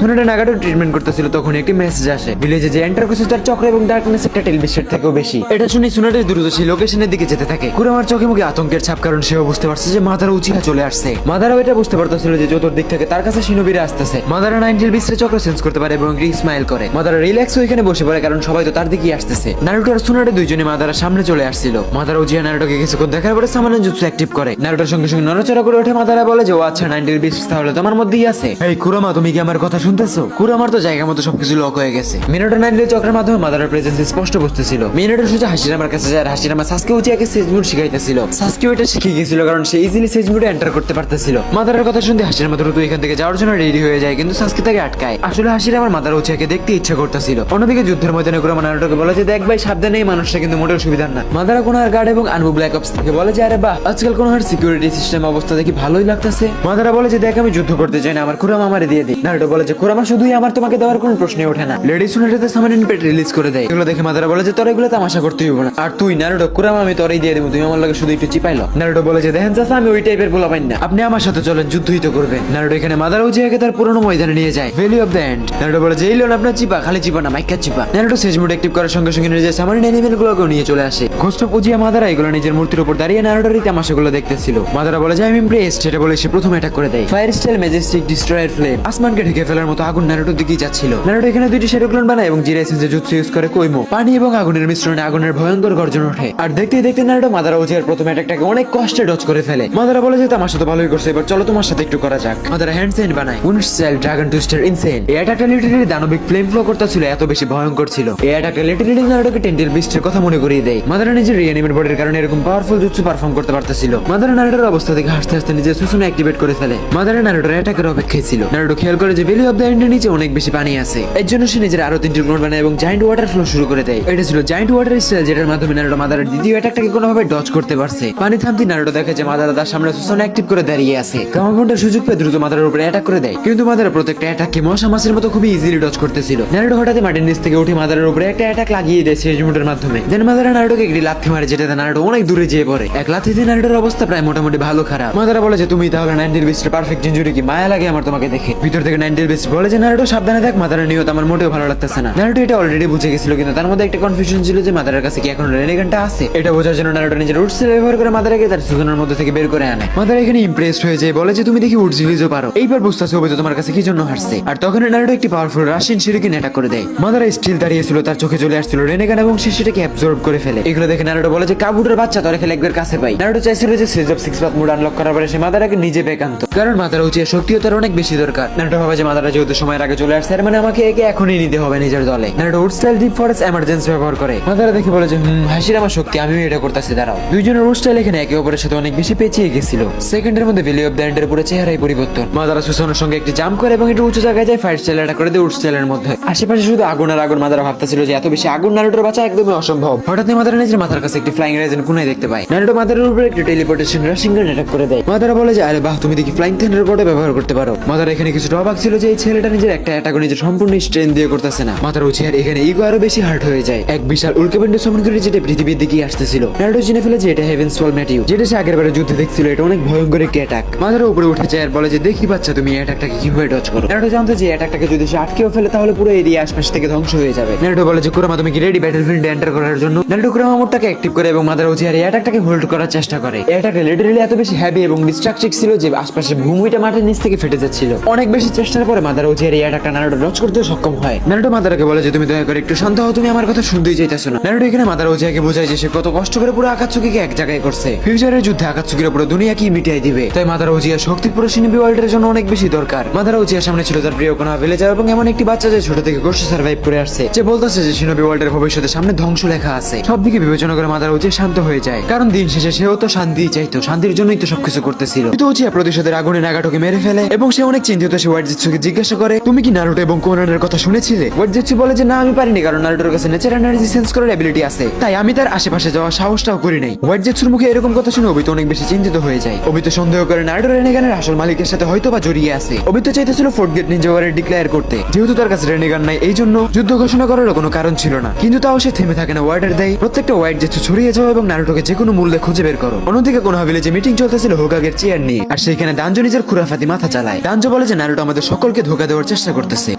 সুনাটা নাগাটো ট্রিটমেন্ট করতেছিল, তখন একটি মেসেজ আসে, ভিলেজে যে এন্টার করছে তার চক্র এবং ডার্কনেস একটা টেলিভিশন থেকেও বেশি। এটা শুনে সুনাটা দ্রুত সেই লোকেশনের দিকে যেতে থাকে। কুরামার চোখে মুখে আতঙ্কের ছাপ, কারণ সেও বুঝতে পারছে যে মাদারা উচিহা চলে আসছে। মাদারাও এটা বুঝতে পারতেছিল যে চতুর্দিক থেকে তার কাছে শিনোবিরা আসতেছে। মাদারা 90 বিশ্বে চক্র সেন্স করতে পারে এবং স্মাইল করে। মাদারা রিল্যাক্স হয়ে এখানে বসে পড়ে, কারণ সবাই তো তার দিকেই আসতেছে। নারুটো আর সুনাটা দুইজনে মাদারার সামনে চলে আসছিল। মাদারা উচিহা নারুটোকে কিছুক্ষণ দেখার পরে সামানান জুৎসু অ্যাক্টিভ করে। নারুটোর সঙ্গে সঙ্গে নড়াচড়া করে ওঠে। মাদারা বলে যে ও আচ্ছা, 90 বিশ্ব তাহলে তোমার মধ্যেই আছে। এই কুরামা, তুমি কি আমার কথা শুনতেছো? কুরামার তো জায়গা মতো সবকিছু লক হয়ে গেছে। মিনাটো 90 চক্রের মাধ্যমে মাদারার প্রেজেন্স স্পষ্ট বুঝতেছিল। মিনাটো সোজা হাসিরামার কাছে যায় আর হাসিরামা সাসকে উচিহাকে সেজমুড শিখাইতেছিল। সাসকে এটা শিখে গিয়েছিল কারণ সে ইজিলি সেজমুডে এন্টার করতে পারতেছিল। মাদারার কথা শুনতে হাসিরামা দ্রুত এখান থেকে যাওয়ার জন্য রেডি হয়ে যায়, কিন্তু সাসকে তাকে আটকায়। আসলে হাসিরামার মাদারা উচিহাকে দেখতে ইচ্ছা করতেছিল। অন্যদিকে যুদ্ধের ময়দানে কুরামা নারুটোকে বলে যে দেখ ভাই, সাবধানে, এই মানুষটা কিন্তু মোটেও সুবিধার না। মাদারা কোনহার গার্ড এবং আনবু ব্ল্যাক অপস থেকে বলে যে আরে বাহ, আজকাল কোনহার সিকিউরিটি সিস্টেম অবস্থা দেখি ভালোই লাগতেছে। মাদারা বলে যে দেখ, আমি যুদ্ধ করতে চাই না, আমার কুরামা আমারে দিয়ে দিই। নারুটো বলে যে কুরামা শুধুই আমার, তোমাকে দেওয়ার কোনো প্রশ্নই ওঠে না। লেডি সুনাটাতে সামানিন পেট রিলিজ করে দেয়। এগুলো দেখে মাদারা বলে যে তোর এগুলো তামাশা করতে হইব না, আর তুই নারুটো কুরামা আমি তোরই দিয়ে দেবো, তুমি আমার লাগে শুধু একটু চিপাইলো। নারুটো বলে যে দেখেন চাচা, আমি ওই টাইপের বলা পাই না, আপনি আমার সাথে চলেন যুদ্ধই তো করবেন। নারুটো এখানে মাদারা উচিয়াকে তার পুরনো ময়দানে নিয়ে যায়, valley of the end. Naruto বলে যে এই লোন আপনার চিপা, খালি চিপা না মাইকা চিপা। নারুটো সেজ মোড অ্যাক্টিভ করার সঙ্গে সঙ্গে নিজের সামান্য অ্যানিমেল গুলোকে নিয়ে চলে আসে। ঘোষ্ট উচিয়া মাদারা এগুলো নিজের মূর্তির উপর দাঁড়িয়ে নারুটোর এই তামাশাগুলো দেখতেছিল। মাদারা বলে যে আমি ইমপ্রেসড, সেটা বলে সে প্রথম অ্যাটাক করে দেয়। Fire style majestic destroyer flame, আসমানকে ঢেকে ফেলার মতো আগুন নারুটোর দিকেই যাচ্ছিল। নারুটো এখানে দুইটি শ্যাডো ক্লোন বানায় এবং জিরা এসেন্সের জুৎসু ইউজ করে কৈমো। পানি এবং আগুনের মিশ্রণে আগুনের ভয়ঙ্কর গর্জন ওঠে। আর দেখতে দেখতে নারুটো মাদারা উচিয়ার প্রথম অ্যাটাকটাকে অনেক কষ্টে ডজ করে ফেলে। মাদারা বলে যে তামাশা তো ভালোই করছে, এবার চলো তোমার সাথে একটু করা যাক। মাদারা হ্যান্ড সাইন বানায় wind style dragon twister insane. এই অ্যাটাকটা লিটারালি দানবিক ফ্লেম ফ্লো করতেছিল, এত বেশি ভয়ঙ্কর ছিল। এই অ্যাটাকটা লিটারালি নারুটোকে টেন্টেল বিস্টের কথা মনে করিয়ে দেয়। মাদারা নিজের রিঅ্যানিমেট বডির কারণে এরকম পাওয়ারফুল জুৎসু পারফর্ম করতে পারতেছিল। মাদারা নারুটোর অবস্থা থেকে হাসতে হাসতে নিজের সুসুনে অ্যাক্টিভেট করে ফেলে। মাদারা নারুটোর অ্যাটাকের অপেক্ষায় ছিল। নারুটো খেয়াল করে যে ভ্যালি অফ দ্য এন্ডের নিচে অনেক বেশি পানি আছে। এর জন্য সে নিজের আরো 3টি ক্লোন বানায় এবং জায়ান্ট ওয়াটার ফ্লো শুরু করে দেয়। এটা ছিল জায়ান্ট ওয়াটার স্টাইল, যেটার মাধ্যমে নারুটো মাদারার দ্বিতীয় অ্যাটাকটাকে কোনোভাবে ডজ করতে পারছে। পানি থামতে নারুটো দেখে যে মাদারা তার সামনে সুসুনে অ্যাক্টিভ করে দাঁড়িয়ে আছে। কামাবন্ডার সুযোগ পেয়ে দ্রুত মাদারার উপরে অ্যাটাক করে দেয়, কিন্তু মাদারা প্রত্যেকটা অ্যাটাককে মশা মাছের মতো খুবই ইজিলি ডজ করতেছিল। নারুটো হঠাৎ মাটির নিচ থেকে উঠে মাদারার উপরে একটা অ্যাটাক লাগিয়ে দেয় সেজ মোডের মাধ্যমে। দেন মাদারা নারুটোকে একটি লাথি মারে, যেটাতে নারুটো অনেক দূরে যেয়ে পড়ে। এক লাথিতে নারুটোর অবস্থা প্রায় মোটামুটি ভালো খারাপ। মাদারা বলে যে তুমি তাহলে 90 বিস্টের পারফেক্ট ইনজুরি, কি মায়া লাগে আমার তোমাকে দেখে। ভিতর থেকে 90 বিস্ট বলে যে নারুটো সাবধানে থাক, মাদারা নিয়ত আমার মোটেও ভালো লাগতেছে না। নারুটো এটা অলরেডি বুঝে গেছিল, কিন্তু তার মধ্যে একটা কনফিউশন ছিল যে মাদারার কাছে কি এখন রেনেগানটা আছে। এটা বোঝার জন্য নারুটো নিজের উডস ব্যবহার করে মাদারাকে তার সুজনের মধ্যে থেকে বের করে আনে। মাদারা এখানে ইমপ্রেসড হয়ে যায়, বলে যে তুমি দেখি উডস রিলিজও পারো। এইবার বুঝতেছে ওবে তো তোমার কাছে কি জন্য হারছে। আর তখন নারুটো একটি পাওয়ারফুল রাশিয়ান শিরিকেন অ্যাটাক করে দেয়। মাদারা স্টিল দাঁড়িয়ে ছিল, তার চোখে চলে আসছিল রেনেগান এবং সে সেটাকে অ্যাবজর্ব করে ফেলে। এগুলো দেখে নারুটো বলে যে কাবুটোর বাচ্চা তোরে খেলে একবার কাছে পাই। নারুটো চাইছিল যে sage of six path mode unlock করার পরে সে মাদারাকে নিজে বেকান্ত, কারণ মাদারা উচিত শক্তিও তার অনেক বেশি দরকার। নারুটো ভাবে যে মাদারা যেহেতু সময়ের আগে চলে আসছে, মানে আমাকে একে এখনই নিতে হবে নিজের দলে। Naruto wood style deep forest emergency ব্যবহার করে। মাদারা দেখে বলে যে হাসির আমার শক্তি, আমিও এটা করতেছি, দাঁড়াও। দুইজনের উড স্টাইল এখানে একে অপরের সাথে অনেক বেশি পেঁচিয়ে গেছিল। সেকেন্ডের মধ্যে ভ্যালি অফ দ্য এন্ডের পুরো চেহারাই পরিবর্তন। মাদারা সুসনের সঙ্গে একটি জাম্প করে এবং একটু উঁচু জায়গায় যায়, ফায়ার স্টাইল অ্যাটাক করে দেয় উড স্টাইলের মধ্যে। আশেপাশে শুধু আগুন আর আগুন। মাদারা ভাবতেছিল যে এত বেশি আগুন নারুটোর বাঁচা একদমই অসম্ভব। হঠাৎ মাদারা নিজের মাথার কাছে একটি ফ্লাইং রাইজেন কুনাই দেখতে পায়। নারুটো মাদারার উপরে একটি টেলিপোর্টেশন রাশিং গান অ্যাটাক করে দেয়। মাদারা বলে যে আরে বাহ, তুমি দেখি ফ্লাইং থান্ডারবোল্ট ব্যবহার করতে পারো। মাদারা এখানে কিছুটা অবাক ছিল যে এই ছেলেটা নিজের একটা অ্যাটাক নিজের সম্পূর্ণ স্ট্রেন দিয়ে করতেছে না। মাদারা উচিয়ার এখানে ইগো আরো বেশি হার্ট হয়ে যায়। এক বিশাল উল্কাপিণ্ড সমন করে যেটা পৃথিবীর দিকে আসতেছিল। নারুটো জেনে ফেলে যে এটা হেভেন্স ফল ম্যাটিউ, যেটা সে আগের বারে যুদ্ধে দেখছিল। এটা অনেক ভয়ঙ্কর একটি অ্যাটাক। মাদারা উপরে উঠে যায় আর বলে যে দেখি বাচ্চা, তুমি এই অ্যাটাকটাকে কিভাবে ডজ করো। নারুটো জানতো যে অ্যাটাকটাকে যদি সে আটকেও ফেলে তাহলে পুরো এরিয়া আশপাশ থেকে ধ্বংস হয়ে যাবে। নারুটো বলে যে কুরামা তুমি কি রেডি ব্যাটলফিল্ডে এন্টার করার জন্য। নারুটো কুরামা মোডটাকে অ্যাক্টিভ করে এবং মাদারা উচিয়ার এই অ্যাটাকটাকে হোল্ড করার চেষ্টা করে। এই অ্যাটাকটা লিটারালি এত বেশি হেভি এবং ডিস্ট্রাকটিভ ছিল যে আশপাশে ভূমিটা মাটির নিচ থেকে ফেটে যাচ্ছিল। অনেক বেশি চেষ্টার পরে মাদারা উচিয়ার এই অ্যাটাকটা নারুটো ডজ করতে সক্ষম হয়। নারুটো মাদারাকে বলে যে তুমি দয়া করে একটু শান্ত হও, তুমি আমার কথা শুনতেই চাইতেছো না। নারুটো এখানে মাদারা উচিয়াকে বোঝায় যে সে কত কষ্ট করে পুরো আকাতসুকিকে এক জায়গায় করছে। ফিউচারের যুদ্ধে আকাতসুকির পুরো দুনিয়াকে মিটিয়ে দিবে। তাই মাদারা উচিয়া শক্তির পুরো শিনোবি ওয়ার্ল্ডের জন্য অনেক বেশি দরকার। মাদারা উচিয়ার সামনে ছিল তার প্রিয় কোনা ভিলেজার এবং এমন একটি বাচ্চা যে ছোট থেকে কষ্ট সার্ভাইভ করে আসছে, যে বলতেছে যে শিনোবি ওয়ার্ল্ডের ভবিষ্যতে সামনে ধ্বংস লেখা আছে। সবদিকে বিবেচনা করে মাদারা উচিয়া শান্ত হয়ে যায়, কারণ দিন শেষে সেও তো শান্তি চাইতো, শান্তির জন্যই তো সবকিছু করতেছিল। কিন্তু উচিয়া প্রতিশোধের আগুনে নাগাটোকে মেরে ফেলে এবং সে অনেক চিন্তিত। সে ওয়ার্ডজিৎসুকে জিজ্ঞাসা করে তুমি কি নারুটো এবং কোনানের কথা শুনেছিলে। ওয়ার্ডজিৎসু বলে যে না, আমি পারিনি, কারণ নারুটোর কাছে নেচার এনার্জি সেন্স করার এবিলিটি আছে, তাই আমি তার আশেপাশে যাওয়ার সাহসটাও করি নাই। ওয়ার্ডজিৎসুর মুখে এরকম কথা শুনে অবিত অনেক বেশি চিন্তিত হয়ে যায়। অবিত সন্দেহ করে নারুটো রেনেগানের আসল মালিকের সাথে হয়তো বা জড়িয়ে আছে। অবিত চাইতেছিল ফোর্থ গেট নিনজা ওয়ারের ডিক্লেয়ার করতে, যেহেতু তার কাছে রেনেগান নাই, এই জন্য যুদ্ধ ঘোষণা করারও কোনো কারণ ছিল না। কিন্তু তাও সে থেমে থাকে না, ওয়ার্ডার দেয় প্রত্যেকটা ওয়ার্ডজিৎসু ছড়িয়ে যাও এবং নারুটোকে যে কোনো মূল্যে খুঁজে বের করো। অন্যদিকে কোনোহা ভিলেজে মিটিং চলতেছিল হোকাগের চেয়ার নিয়ে, আর সেখানে দাঞ্জো নিজের খুরাফাতি মাথা চালায়। দাঞ্জো বলে যে নারুটো আমাদের সকলকে ধোকা দেওয়ার চেষ্টা করতেছে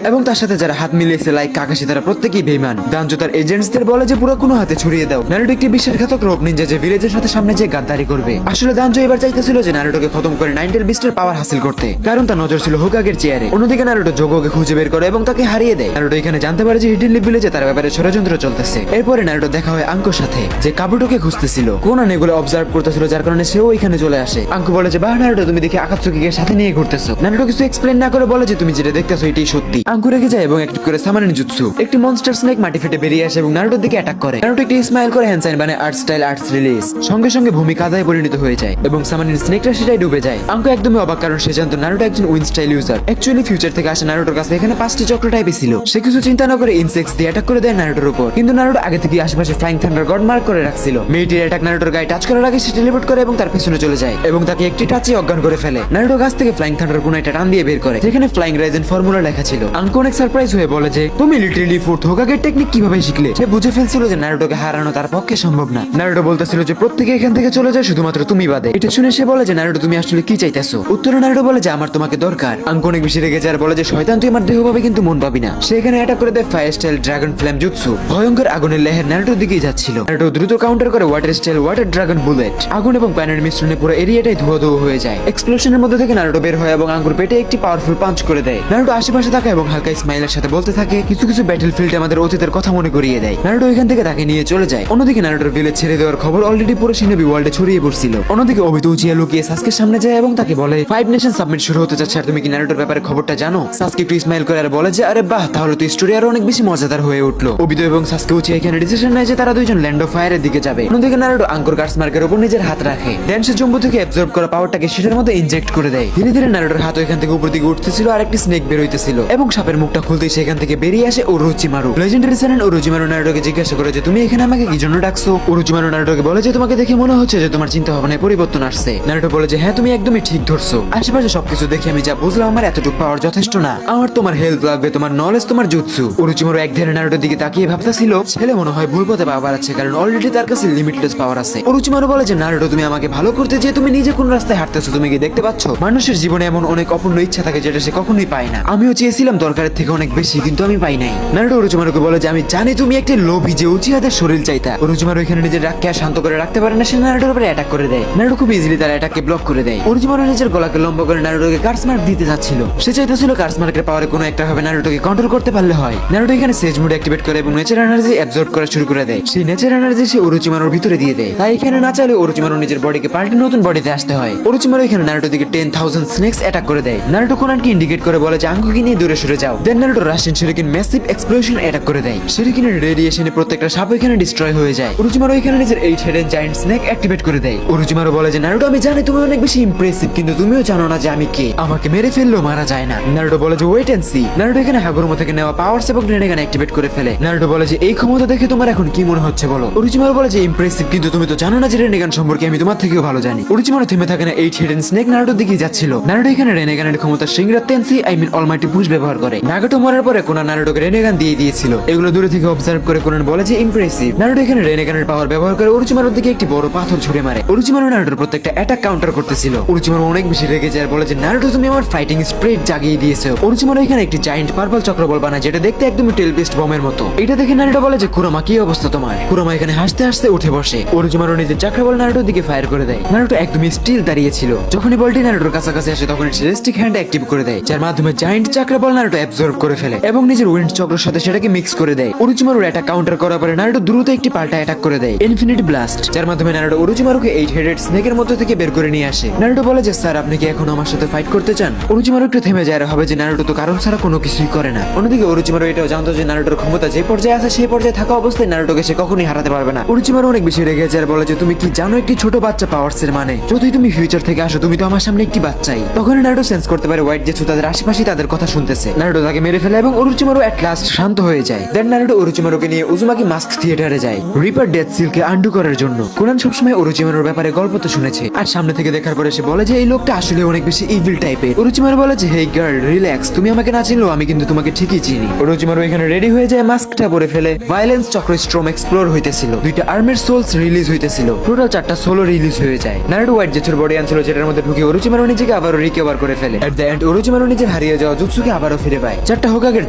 এবং তার সাথে যারা হাত মিলিয়েছে লাইক কাকাশি, তারা প্রত্যেকেই বেঈমান। দাঞ্জো তার এজেন্টসদের বলে যে পুরো কোনো হাতে ছড়িয়ে দাও। নারুটো একটি বিশ্বাসঘাতক রোপ নিনজা যে ভিলেজের সাথে সামনে যে গাদ্দারি করবে। আসলে দাঞ্জো এবার চাইতেছিল যে নারুটোকে খতম করে 90 বিস্টের পাওয়ার হাসিল করতে, কারণ তার নজর ছিল হোকাগের চেয়ারে। অন্যদিকে নারুটো যোগোকে খুঁজে বের করে এবং তাকে হারিয়ে দেয়। নারুটো এখানে জানতে পারে যে হিডেন লিপ ভিলেজে তার ব্যাপারে ষড়যন্ত্র চলতেছে। এরপরে নারুটো দেখা হয় আঙ্কোর সাথে, যে কাবুটোকে খুঁজতেছিল। কোনান এগুলো অবজার্ভ করতেছিল, যার কারণে সেও এখানে চলে আসে। আঙ্কো বলে যে বাহ নারুটো, তুমি দেখি আকাতসুকিকে সাথে নিয়ে ঘুরতেছো। নারুটো কিছু এক্সপ্লেন না করে বলে যে তুমি যেটা দেখতেছো এটাই সত্যি। আঙ্কো রেগে যায় এবং অ্যাক্টিভ করে সামানের জুৎসু। একটি মনস্টার স্নেক মাটি ফেটে বেরিয়ে আসে এবং নারুটোর দিকে অ্যাটাক করে। নারুটো একটি স্মাইল করে হ্যান্ড সাইন বানায় আর্ট স্টাইল আর্টস রিলিজ। সঙ্গে সঙ্গে ভূমি কাদায় পরিণত হয়ে যায় এবং সামানের স্নেকটা সেটাই ডুবে যায়। আঙ্কো একদমই অবাক, কারণ সে জানতো নারুটো একজন win style user. Actually future থেকে আসে নারুটোর কাছে এখানে 5টি চক্র টাইপে ছিল। সে কিছু চিন্তা না করে ইনসেক্টস দিয়ে অ্যাটাক করে দেয় নারুটোর উপর, কিন্তু নারুটো আগে থেকে আশেপাশে ফ্লাইং থান্ডার গড মার্ক করে রাখছিল। মেয়েটির অ্যাটাক নারুটোর গায়ে টাচ করার আগে সে টেলিপোর্ট করে এবং তার পেছনে চলে যায় এবং তাকে একটি টাচে অজ্ঞান করে ফেলে। নারুটো গাছ থেকে ফ্লাইং থান্ডার কোনো একটা টান দিয়ে বের করে, যেখানে ফ্লাইং রাইজেন ফর্মুলা লেখা ছিল। আঙ্কো অনেক সারপ্রাইজ হয়ে বলে যে তুমি লিটারালি ফোর্থ হোকাগের টেকনিক কিভাবে শিখলে। সে বুঝে ফেলছিল যে নারুটোকে হারানো তার পক্ষে সম্ভব না। নারুটো বলতেছিল যে প্রত্যেকে এখান থেকে চলে যায়, শুধুমাত্র তুমি বাদে। এটা শুনে সে বলে যে নারুটো তুমি আসলে কি চাইতেছো? উত্তরে নারুটো বলে যে আমার তোমাকে দরকার। আঙ্কো অনেক বেশি রেগে যায় আর বলে যে শয়তান তুই আমার দেহ পাবে কিন্তু মন পাবি না। সেখানে অ্যাটাক করে দেয় fire style dragon flame jutsu. ভয়ঙ্কর আগুনের লেহের নারুটোর দিকেই যাচ্ছিল। নারুটো দ্রুত কাউন্টার করে water style water dragon bullet. আগুন এবং পানির মিশ্রণে পুরো এরিয়াটাই ধোয়া ধোয়া হয়ে যায়। এক্সপ্লোশনের মধ্যে থেকে নারুটো বের হয় এবং আঙ্গুর পেটে একটি পাওয়ারফুল পাঞ্চ করে দেয়। নারুটো আশেপাশে তাকায় এবং হালকা স্মাইলের সাথে বলতে থাকে কিছু কিছু ব্যাটলফিল্ড আমাদের অতীতের কথা মনে করিয়ে দেয়। নারুটো এখান থেকে তাকে নিয়ে চলে যায়। অন্যদিকে নারুটোর ভিলেজ ছেড়ে দেওয়ার খবর অলরেডি পুরো শিনোবি ওয়ার্ল্ডে ছড়িয়ে পড়ছিল। অন্যদিকে ওবিতো উচিয়া লুকিয়ে সাসকের সামনে যায় এবং তাকে বলে 5 নেশন সাবমিট শুরু হতে যাচ্ছে আর তুমি কি নারুটোর ব্যাপারে খবরটা জানো? সাসকে একটু স্মাইল করে আর বলে যে আরে বাহ, তাহলে তো স্টোরি আরো অনেক বেশি মজাদার হয়ে উঠলো। ওবিতো এবং সাসকে উচিয়া এখানে ডিসিশন নেয় যে তারা দুইজন ল্যান্ড অফ ফায়ারের দিকে যাবে। অন্যদিকে নারুটো আঙ্কর কার্সমার্কের উপর নিজের হাত রাখে। দেন সে জম্বু থেকে অ্যাবজর্ব করা পাওয়ারটাকে সেটার মধ্যে ইনজেক্ট করে দেয়। ধীরে ধীরে নারুটোর হাত এখান থেকে উপর দিকে উঠতেছিল আর একটি স্নেক বের হইতেছিল এবং সাপের মুখটা খুলতেই সেখান থেকে বেরিয়ে আসে ওরোচিমারু। লেজেন্ডারি সেনেন ওরোচিমারু নারুটোকে জিজ্ঞাসা করে যে তুমি এখানে আমাকে কি জন্য ডাকছো? ওরোচিমারু নারুটোকে বলে যে তোমাকে দেখে মনে হচ্ছে যে তোমার চিন্তা ভাবনায় পরিবর্তন আসছে। নারুটো বলে যে হ্যাঁ, তুমি একদমই ঠিক ধরছো। আশেপাশে সবকিছু দেখে আমি যা বুঝলাম আমার এতটুকু পাওয়ার যথেষ্ট না। আমার তোমার হেল্প লাগবে, তোমার নলেজ, তোমার জুৎসু। ওরোচিমারু এক ধ্যানে নারুটোর দিকে তাকিয়ে ভাবতেছিল ছেলে মনে হয় ভুল পথে পা বাড়াচ্ছে, কারণ অলরেডি তার কাছে লিমিটলেস পাওয়ার আছে। ওরোচিমারু বলে যে নারুটো তুমি আমাকে ভালো করতে যে তুমি নিজে কোন রাস্তায় হাঁটতেছো তুমি কি দেখতে পাচ্ছ? মানুষের জীবনে এমন অনেক অপূর্ণ ইচ্ছা থাকে যেটা সে কখনোই পায় না। আমিও চেয়েছিলাম দরকারের থেকে অনেক বেশি, কিন্তু আমি পাই নাই। নারুটো ওরোচিমারুকে বলে যে আমি জানি তুমি একটি লোভী যে উচিয়াদের শরীর চাইতা। ওরোচিমারু এখানে নিজের রাগকে আর শান্ত করে রাখতে পারে না, সে নারুটোর উপরে অ্যাটাক করে দেয়। নারুটো খুব ইজিলি তার অ্যাটাককে ব্লক করে দেয়। ওরোচিমারু নিজের গলাকে লম্বা করে নারুটোকে কার্সমার্ক দিতে যাচ্ছিল। সে চাইতেছিল কার্সমার্কের পাওয়ারে কোনো একটা ভাবে নারুটোকে কন্ট্রোল করতে পারলে হয়। নারুটো এখানে সেজ মোড অ্যাক্টিভেট করে এবং নেচার এনার্জি অ্যাবজর্ব করা শুরু করে দেয়। সেই নেচার এনার্জি সে ওরোচিমারুর ভিতরে দিয়ে দেয়। তাই এখানে না চাইলে ওরোচিমারু নিজের বডিকে পাল্টে নতুন বডিতে আসতে হয়। ওরোচিমারু এখানে নারুটোর দিকে 10,000 স্নেকস অ্যাটাক করে দেয়। নারুটো কোনানকে ইন্ডিকেট করে বলে যে আঙ্গুকে নিয়ে দূরে সরে যাও। Then Naruto Rasen shuriken massive explosion attack করে দেয়। শুরিকেনের রেডিয়েশনে প্রত্যেকটা সাপ এখানে ডিস্ট্রয় হয়ে যায়। ওরোচিমারু এখানে নিজের 8 হেডেড জায়ান্ট স্নেক অ্যাক্টিভেট করে দেয়। ওরোচিমারু বলে যে নারুটো আমি জানি তুমি অনেক বেশি ইমপ্রেসিভ, কিন্তু তুমিও জানো না যে আমি কে। আমাকে মেরে ফেললেও মারা যায় না। নারুটো বলে যে ওয়েট এন্ড সি। নারুটো এখানে হাগুরুমো থেকে নেওয়া পাওয়ারস এবং রেনেগান অ্যাক্টিভেট করে ফেলে। নারুটো বলে যে এই ক্ষমতা দেখে তোমার এখন কি মনে হচ্ছে বলো? ওরোচিমারু বলে যে ইমপ্রেসিভ, কিন্তু তুমি তো জানো না যে রেনেগান সম্পর্কে আমি তোমার থেকেও ভালো জানি। ওরোচিমারু থেমে থাকে না 8 হেডেড স্নেক নারুটোর দিকে যাচ্ছিল। নারুটো এখানে রেনেগানের ক্ষমতা সিংরা তেনসি অলমাইটি পুশ ব্যবহার করে। নাগাটো মরার পরে কোনান নারুটোকে রেনেগান দিয়ে দিয়েছিল। এগুলো দূরে থেকে অবজার্ভ করে কোনান বলে যে ইমপ্রেসিভ। নারুটো এখানে রেনেগানের পাওয়ার ব্যবহার করে ওরোচিমারুর দিকে একটি বড় পাথর ছুড়ে মারে। ওরোচিমারু নারুটোর প্রত্যেকটা অ্যাটাক কাউন্টার করতেছিল। ওরোচিমারু অনেক বেশি রেগে যায় আর বলে যে নারুটো তুমি আমার ফাইটিং স্পিরিট জাগিয়ে দিয়েছো। ওরোচিমারু এখানে একটি জায়ান্ট পার্পল চক্র বল বানায় যেটা দেখতে একদমই টেলপিস্ট বমের মতো। এটা দেখে নারুটো বলে যে কুরামা কি অবস্থা তোমার? কুরামা এখানে হাসতে হাসতে উঠে বসে। ওরোচিমারু নিজের চাকরা বল নারুটোর দিকে ফায়ার করে দেয়। নারুটো একদমই স্টিল দাঁড়িয়ে ছিল। যখনই বলটি নারুটোর কাছাকাছি আসে তখন রেস্টিক হ্যান্ড অ্যাক্টিভ করে দেয়, যার মাধ্যমে জায়ান্ট চাকরা বল নারুটো অ্যাবজর্ব করে ফেলে এবং নিজের উইন্ড চক্রের সাথে সেটাকে মিক্স করে দেয়। ওরোচিমারুর অ্যাটাক কাউন্টার করার পরে নারুটো দ্রুত একটি পাল্টা অ্যাটাক করে দেয় ইনফিনিটি ব্লাস্ট, যার মাধ্যমে নারুটো ওরোচিমারুকে 8 হেডেড স্নেকের মধ্যে থেকে বের করে নিয়ে আসে। নারুটো বলে যে স্যার আপনি কি এখন আমার সাথে ফাইট করতে চান? ওরোচিমারু একটু থেমে যায় আর হবে যে নারুটো তো কারণ ছাড়া কোনো কিছুই করে না। অন্যদিকে ওরোচিমারু এটাও জানতো যে নারুটোর ক্ষমতা যে পর্যায়ে আছে সেই পর্যায়ে থাকা অবস্থায় নারুটোকে সে কখনোই হারাতে পারবে না। ওরোচিমারু অনেক বেশি রেগে যায় আর বলে যে তুমি কি জানো একটি ছোট বাচ্চা পাওয়ারসের মানে? যতই তুমি ফিউচার থেকে আসো তুমি তো আমার সামনে একটি বাচ্চাই। তখন নারুটো সেন্স করতে পারে হোয়াইট জেটসু তাদের আশেপাশে তাদের কথা শুনতেছে। নারুটো তাকে মেরে ফেলে এবং ওরোচিমারু এট লাস্ট শান্ত হয়ে যায়। দেন নারুটো ওরোচিমারুকে নিয়ে উজুমাকি মাস্ক থিয়েটারে যায় রিপার ডেথ সিলকে আন্ডু করার জন্য। কোনান সবসময় ওরোচিমারুর ব্যাপারে গল্প তো শুনেছে আর সামনে থেকে দেখার পরে সে বলে যে এই লোকটা আসলে অনেক বেশি ইভিল টাইপের। ওরোচিমারু বলে যে হেই গার্ল রিল্যাক্স, তুমি আমাকে না চিনলেও আমি কিন্তু তোমাকে ঠিকই চিনি। ওরোচিমারু এখানে রেডি হয়ে যায়, মাস্কটা পরে ফেলে। ভায়োলেন্স চক্র স্ট্রম এক্সপ্লোর হইতেছিল। 2টা আর্মের সোলস রিলিজ হইতেছিল। টোটাল 4টা সোলো রিলিজ হয়ে যায়। নারুটো হোয়াইট জেটসুর বডি আনছিল যেটার মধ্যে ঢুকে ওরোচিমারু নিজেকে আবারও রিকভার করে ফেলে। এট দ্য এন্ড ওরোচিমারু নিজের হারিয়ে যাওয়া জুৎসুকে আবারও ফিরে পায়। 4টা হোকাগের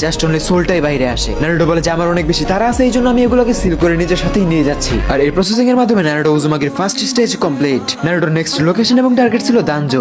জাস্ট অনলি সোলটাই বাইরে আসে। নারুটো বলে যে আমার অনেক বেশি তাড়া আছে, এই জন্য আমি এগুলোকে সিল করে নিজের সাথেই নিয়ে যাচ্ছি। আর এই প্রসেসিং এর মাধ্যমে নারুটো উজুমাকির ফার্স্ট স্টেজ কমপ্লিট। নারুটোর নেক্সট লোকেশন এবং টার্গেট ছিল দানজো।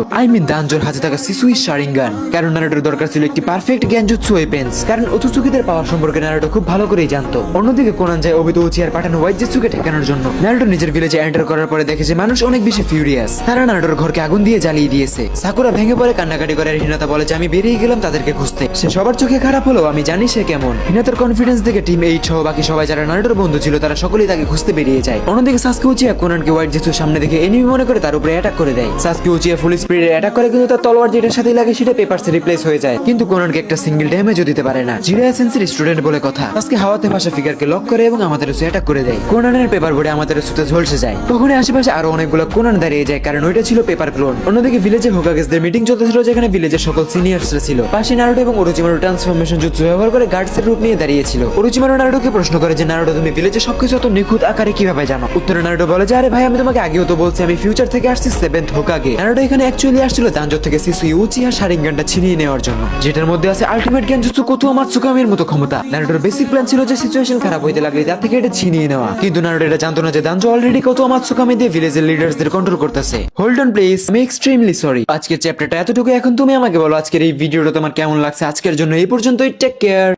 দানজোর হাতে থাকা সিসুই শারিঙ্গান। কারণ নারুটোর দরকার ছিল একটি পারফেক্ট গ্যানজুৎসু ওয়েপেন্স, কারণ ওতসুকিদের পাওয়ার সম্পর্কে নারুটো খুব ভালো করেই জানতো। অন্যদিকে কোনান যায় ওবিতো উচিয়ার পাঠানো হোয়াইট জেটসুকে ঠেকানোর জন্য। নারুটো নিজের ভিলেজে এন্টার করার পরে দেখে যে মানুষ অনেক বেশি ফিউরিয়াস। তারা নারুটোর ঘরকে আগুন দিয়ে জ্বালিয়ে দিয়েছে। সাকুরা ভেঙে পড়ে কান্নাকাটি করে আর হিনাতা বলে যে আমি বেরিয়ে গেলাম তাদেরকে খুঁজতে। সে সবার চোখে খারাপ হলো, আমি জানি সে কেমন। হিনাতার কনফিডেন্স দেখে টিম 8 সহ বাকি সবাই যারা নারুটোর বন্ধু ছিল তারা সকলেই তাকে খুঁজতে বেরিয়ে যায়। অন্যদিকে সাসকে উচিয়া কোনানকে হোয়াইট জেটসুর সামনে দেখে এনিমি মনে করে তার উপরে অ্যাটাক করে দেয়। সাসকে উচিয়া ফুল স্পিডে অ্যাটাক করে কিন্তু তার তলোয়ার যেটার সাথে লাগে সেটা পেপারসে রিপ্লেস হয়ে যায়, কিন্তু কোনানকে একটা সিঙ্গেল ড্যামেজও দিতে পারে না। জিরায়া সেন্সের স্টুডেন্ট বলে কথা। সাসকে হাওয়াতে ভাসা ফিগারকে লক করে এবং আমাদের অ্যাটাক করে দেয়। কোনানের পেপার বোর্ডে আমাদের সুতে ঝলসে যায়। তখনই আশেপাশে আরো অনেকগুলো কোনান দাঁড়িয়ে যায়, কারণ ওইটা ছিল পেপার ক্লোন। অন্যদিকে ভিলেজে হোকাগেসদের মিটিং চলতেছিল, যেখানে ভিলেজের সকল সিনিয়রসরা ছিল। পাশে নারুটো এবং ওরোচিমারু ট্রান্সফরমেশন জুৎসু ব্যবহার করে গার্ডসের রূপ নিয়ে দাঁড়িয়েছিল। ওরোচিমারু নারুটোকে প্রশ্ন করে যে নারুটো তুমি ভিলেজে সবকিছু এত নিখুঁত আকারে কিভাবে জানো? উত্তরে নারুটো বলে যে আরে ভাই আমি তোমাকে আগেও তো বলছি আমি ফিউচার থেকে আসছি 7th হোকাগে। নারুটো এখানে অ্যাকচুয়ালি আসছিল দানজো থেকে সিসুই উচিহা শারিঙ্গানটা ছিনিয়ে নেওয়ার জন্য, যেটার মধ্যে আছে আলটিমেট গেনজুৎসু কোতুয়া মাতসুকামির মতো ক্ষমতা। নারুটোর বেসিক প্ল্যান ছিল যে সিচুয়েশন খারাপ হইতে লাগলে তার থেকে এটা ছিনিয়ে নেওয়া, কিন্তু নারুটো এটা জানতো না যে দানজো অলরেডি কোতুয়া মাতসুকামি দিয়ে ভিলেজের লিডার্সদের কন্ট্রোল করতেছে। হোল্ড অন প্লিজ, আমি এক্সট্রিমলি সরি। আজকের চ্যাপ্টারটা এতটুকু, এখন তুমি আমাকে বলো আজকের এই ভিডিওটা তোমার কেমন লাগছে। আজকের জন্য এই পর্যন্তই, টেক কেয়ার।